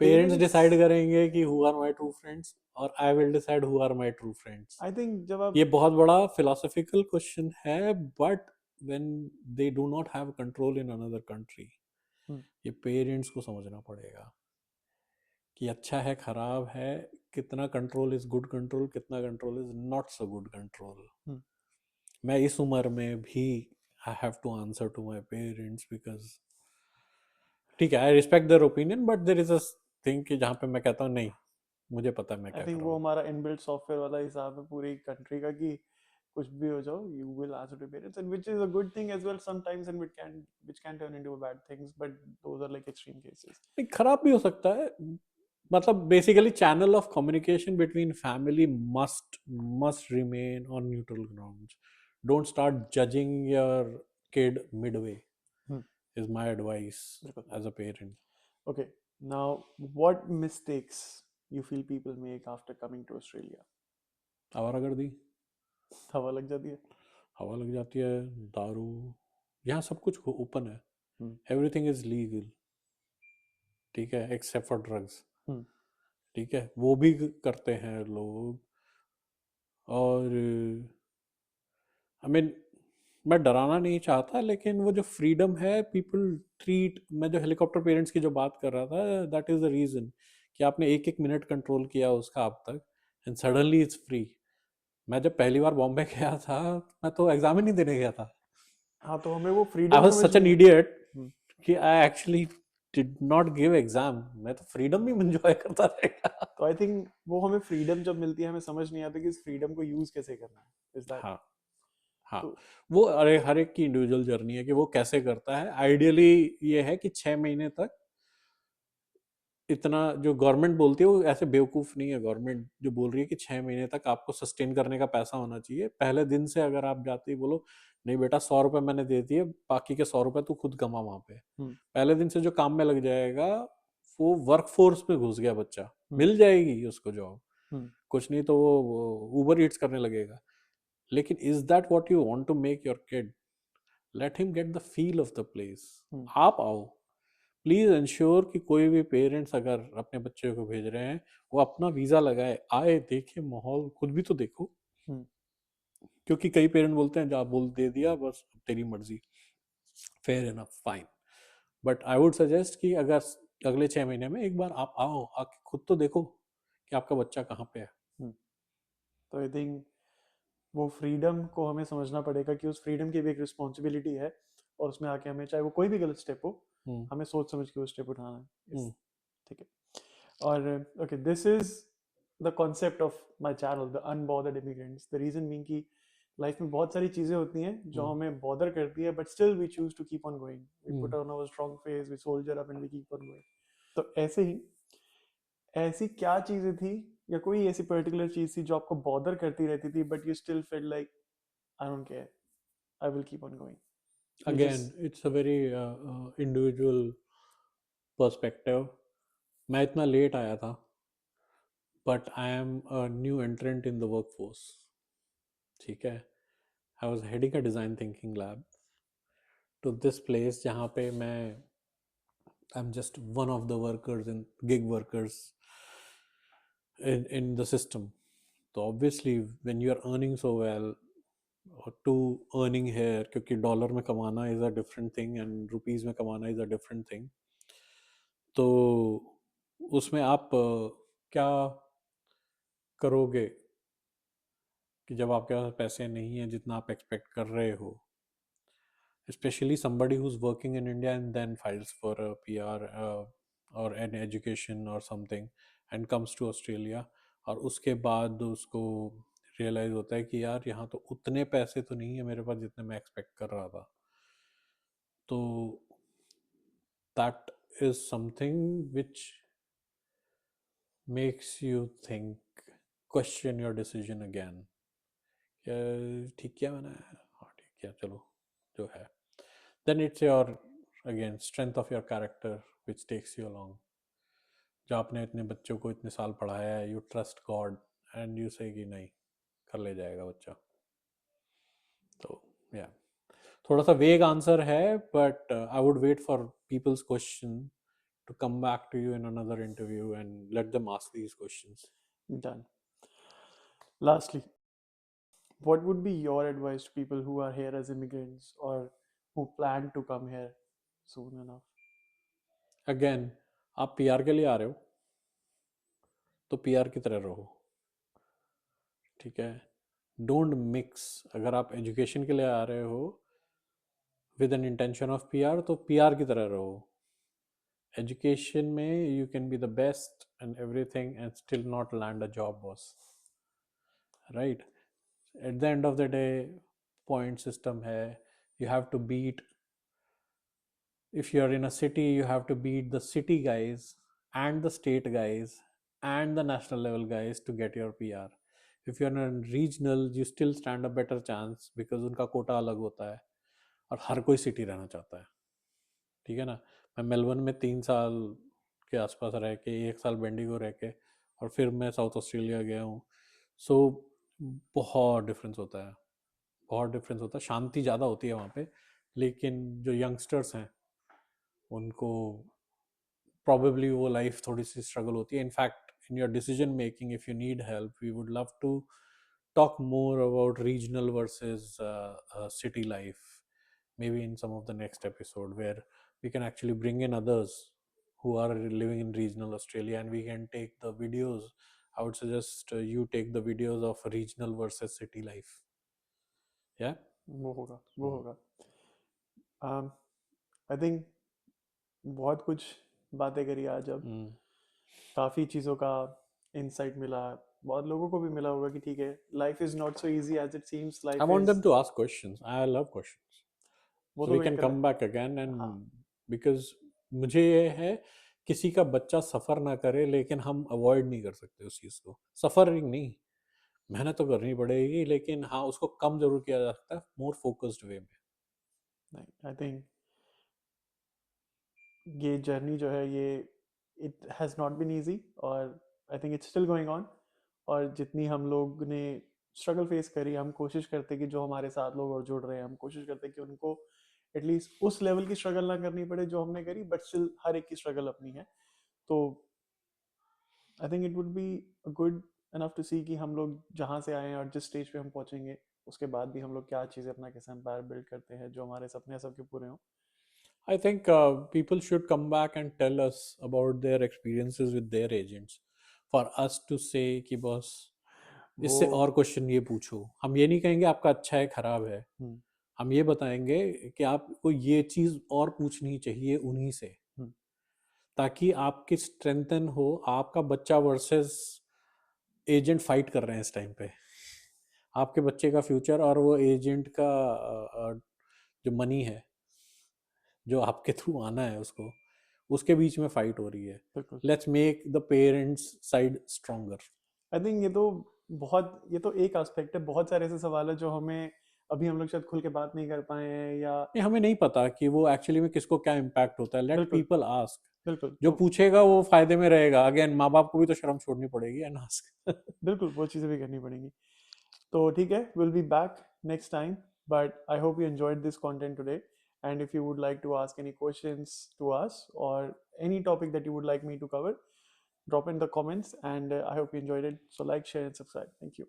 Parents parents, decide करेंगे कि who are my true friends, और I will decide who are my true friends. I think जब आप, ये बहुत बड़ा फिलोसॉफिकल क्वेश्चन है, but when they do not have control in another country, ये पेरेंट्स को समझना पड़ेगा कि अच्छा है खराब है, कितना कंट्रोल इज गुड कंट्रोल, कितना control is not so good control. मैं इस उम्र में भी आई have to answer to my parents, because ठीक है, I respect their opinion, but there is a thing कि जहाँ पे मैं कहता हूँ नहीं, मुझे पता है मैं आई क्या कर थिंक रहा वो हूँ. हमारा इनबिल्ट सॉफ्टवेयर वाला हिसाब है पूरी कंट्री का कि कुछ भी हो जाओ, you will answer to parents, and which is a good thing as well sometimes, and which can turn into bad things, but those are like extreme cases. नहीं, खराब भी हो सकता है. मतलब basically channel of communication between family must remain on neutral grounds. Don't start judging your kid midway, Hmm. Is my advice बिल्कुल. As a parent. Okay, now what mistakes you feel people make after coming to Australia? आवारागर्दी, हवा लग जाती है. हवा लग जाती है, दारू, यहाँ सब कुछ ओपन है, Hmm. Everything is legal. ठीक है, एक्सेप्ट फॉर ड्रग्स. Hmm. ठीक है, वो भी करते हैं लोग. और आई मीन, मैं डराना नहीं चाहता, लेकिन वो जो फ्रीडम है, पीपल ट्रीट, मैं जो हेलीकॉप्टर पेरेंट्स की जो बात कर रहा था, दैट इज द रीजन कि आपने एक एक मिनट कंट्रोल किया उसका अब तक, एंड सडनली इट्स फ्री. मैं जब पहली बार बॉम्बे गया था, मैं तो एग्जाम ही नहीं देने गया था. हाँ, तो हमें वो आई फ्रीडम वॉज समझ सच एन नहीं है. Idiot Hmm. कि I actually did not give exam. मैं तो फ्रीडम भी एंजॉय करता रहेगा. तो आई थिंक वो हमें फ्रीडम जब मिलती है, हमें समझ नहीं आता कि इस फ्रीडम को यूज कैसे करना है. Is that? हाँ, हाँ. तो वो अरे हर एक की इंडिविजुअल जर्नी है कि वो कैसे करता है. आइडियली ये है कि 6 महीने तक इतना, जो गवर्नमेंट बोलती है वो ऐसे बेवकूफ़ नहीं है. गवर्नमेंट जो बोल रही है कि 6 महीने तक आपको सस्टेन करने का पैसा होना चाहिए, पहले दिन से अगर आप जाते ही बोलो नहीं बेटा 100 रुपये मैंने दे दिए, बाकी के 100 रुपये तू खुद कमा वहाँ पे, हम्म. पहले दिन से जो काम में लग जाएगा, वो वर्क फोर्स में घुस गया बच्चा, हम्म. मिल जाएगी उसको जॉब. हम्म. कुछ नहीं तो वो ऊबर ईट्स करने लगेगा. लेकिन is that what you want to make your kid? Let him get the feel of the place. Hmm. आप आओ, प्लीज इंश्योर कि कोई भी पेरेंट्स अगर अपने बच्चे को भेज रहे हैं, वो अपना वीजा लगाए, आए, देखे माहौल, खुद भी तो देखो. हम्म. क्योंकि कई पेरेंट बोलते हैं जा बोल दे दिया बस तेरी मर्जी. Fair enough, fine. But I would suggest कि अगर अगले 6 महीने में एक बार आप आओ, आके खुद तो देखो कि आपका बच्चा कहाँ पे है. हम्म. तो आई थिंक वो फ्रीडम को हमें समझना पड़ेगा कि उस फ्रीडम की भी एक रिस्पॉन्सिबिलिटी है, और उसमें आके हमें, चाहे वो कोई भी गलत स्टेप हो, हम्म, हमें सोच समझ के वो स्टेप उठाना है. हम्म, ठीक है. और okay, this is the concept of my channel, the unbothered immigrants. The reason being कि लाइफ में बहुत सारी चीजें होती हैं जो हम्म, हमें बॉदर करती है, but still we choose to keep on going. We hmm. Put on our strong face, we soldier up, and we keep on going. तो ऐसे ही, ऐसी क्या चीजें थी, या कोई ऐसी पर्टिकुलर चीज थी जो आपको बॉदर करती रहती थी, but you still feel like I don't care, I will keep on going? You again just, it's a very individual perspective. मैं इतना लेट आया था, but I am a new entrant in the work force. ठीक है, I was heading a design thinking lab to this place, जहाँ पे मैं, I am just one of the workers in gig workers in the system. तो obviously when you are earning so well, to earning here, क्योंकि dollar में कमाना is a different thing and rupees में कमाना is a different thing. तो उसमें आप क्या करोगे कि जब आपके पास पैसे नहीं हैं जितना आप एक्सपेक्ट कर रहे हो, especially somebody who's working in India and then files for a PR or an education or something and comes to Australia, और उसके बाद उसको रियलाइज होता है कि यार यहाँ तो उतने पैसे तो नहीं है मेरे पास जितने मैं एक्सपेक्ट कर रहा था. तो that is something which makes you think, question your decision again. ठीक किया मैंने, हाँ ठीक किया, चलो जो है. Then it's your, again, strength of your character which takes you along. जब आपने इतने बच्चों को इतने साल पढ़ाया है, you trust God and you say कि नहीं, कर ले जाएगा बच्चा. तो या थोड़ा सा वेग आंसर है, but I would wait for people's question to come back to you in another interview and let them ask these questions. Done. Lastly, what would be your advice to people who are here as immigrants or who plan to come here soon enough? Again, आप PR के लिए आ रहे हो तो PR की तरह रहो, ठीक है? Don't mix. अगर आप एजुकेशन के लिए आ रहे हो with an intention of PR, तो पीआर की तरह रहो। एजुकेशन में you can be the best and everything and still not land a job, boss, right? At the end of the day point system है। You have to beat, if you're in a city, you have to beat the city guys and the state guys and the national level guys to get your PR. If you're in a regional, you still stand a better chance because उनका कोटा अलग होता है और हर कोई city रहना चाहता है, ठीक है ना? मैं मेलबर्न में 3 साल के आसपास रह के, 1 साल बेंडिगो रह के, और फिर मैं साउथ ऑस्ट्रेलिया गया हूँ। सो बहुत डिफरेंस होता है, बहुत डिफरेंस होता है। शांति ज़्यादा होती है वहाँ पे, लेकिन जो यंगस्टर्स हैं उनको probably वो लाइफ थोड़ी सी स्ट्रगल होती है। In fact in your decision making, if you need help, we would love to talk more about regional versus city life, maybe in some of the next episode, where we can actually bring in others who are living in regional Australia, and we can take the videos. I would suggest you take the videos of regional versus city life. Yeah. वो होगा, वो होगा। I think बहुत कुछ बातें करी आज। अब काफ़ी चीज़ों का इंसाइट मिला, बहुत लोगों को भी मिला होगा कि ठीक है, life is not so easy as it seems. I life want is, them to ask questions. I love questions. वो So तो we वेट can कर come रहे back again, हैं। हाँ, and because मुझे ये है, किसी का बच्चा सफ़र ना करे, लेकिन हम अवॉइड नहीं कर सकते उस चीज़ को। सफ़रिंग नहीं, मेहनत तो करनी पड़ेगी, लेकिन हाँ, उसको कम ज़रूर किया जा सकता है, मोर फोकस्ड वे में। नहीं, आई थिंक ये जर्नी जो है ये it has not been easy, और I think it's still going on. और जितनी हम लोग ने स्ट्रगल फेस करी, हम कोशिश करते कि जो हमारे साथ लोग और जुड़ रहे हैं, हम कोशिश करते कि उनको एटलीस्ट उस लेवल की स्ट्रगल ना करनी पड़े जो हमने करी, बट स्टिल हर एक की स्ट्रगल अपनी है। तो I think it would be good enough to see कि हम लोग जहाँ से आए हैं और जिस स्टेज पे हम पहुँचेंगे, उसके बाद भी हम लोग क्या चीज़ें अपना कैसे एम्पायर बिल्ड करते हैं जो हमारे सपने सबके पूरे हों। I think people should come back and tell us about their experiences with their agents, for us to say कि बॉस वो इससे और क्वेश्चन ये पूछो। हम ये नहीं कहेंगे आपका अच्छा है खराब है, हम्म, हम ये बताएंगे कि आपको ये चीज़ और पूछनी चाहिए उन्हीं से, हम्म, ताकि आपकी स्ट्रेंथन हो। आपका बच्चा वर्सेस एजेंट फाइट कर रहे हैं इस टाइम पे, आपके बच्चे का फ्यूचर और वो एजेंट का जो मनी है, जो आपके थ्रू आना है उसको, उसके बीच में फाइट हो रही है। बिल्कुल। Let's make the parents side stronger. I think ये तो एक एस्पेक्ट है। बहुत सारे ऐसे सवाल है जो हमें अभी हम लोग शायद खुल के बात नहीं कर पाए हैं, या नहीं, हमें नहीं पता कि वो एक्चुअली में किसको क्या इम्पैक्ट होता है। लेट बिल्कुल, पीपल आस्क। बिल्कुल। जो तो पूछेगा वो फायदे में रहेगा। अगेन, माँ बाप को भी तो शर्म छोड़नी पड़ेगी एंड आस्क। बिल्कुल वो चीज़ें भी करनी पड़ेंगी। तो ठीक है, will be back next time, but I hope you enjoyed this content today. And if you would like to ask any questions to us और any topic that you would like me to cover, drop in the comments, and I hope you enjoyed it. So like, share and subscribe. Thank you.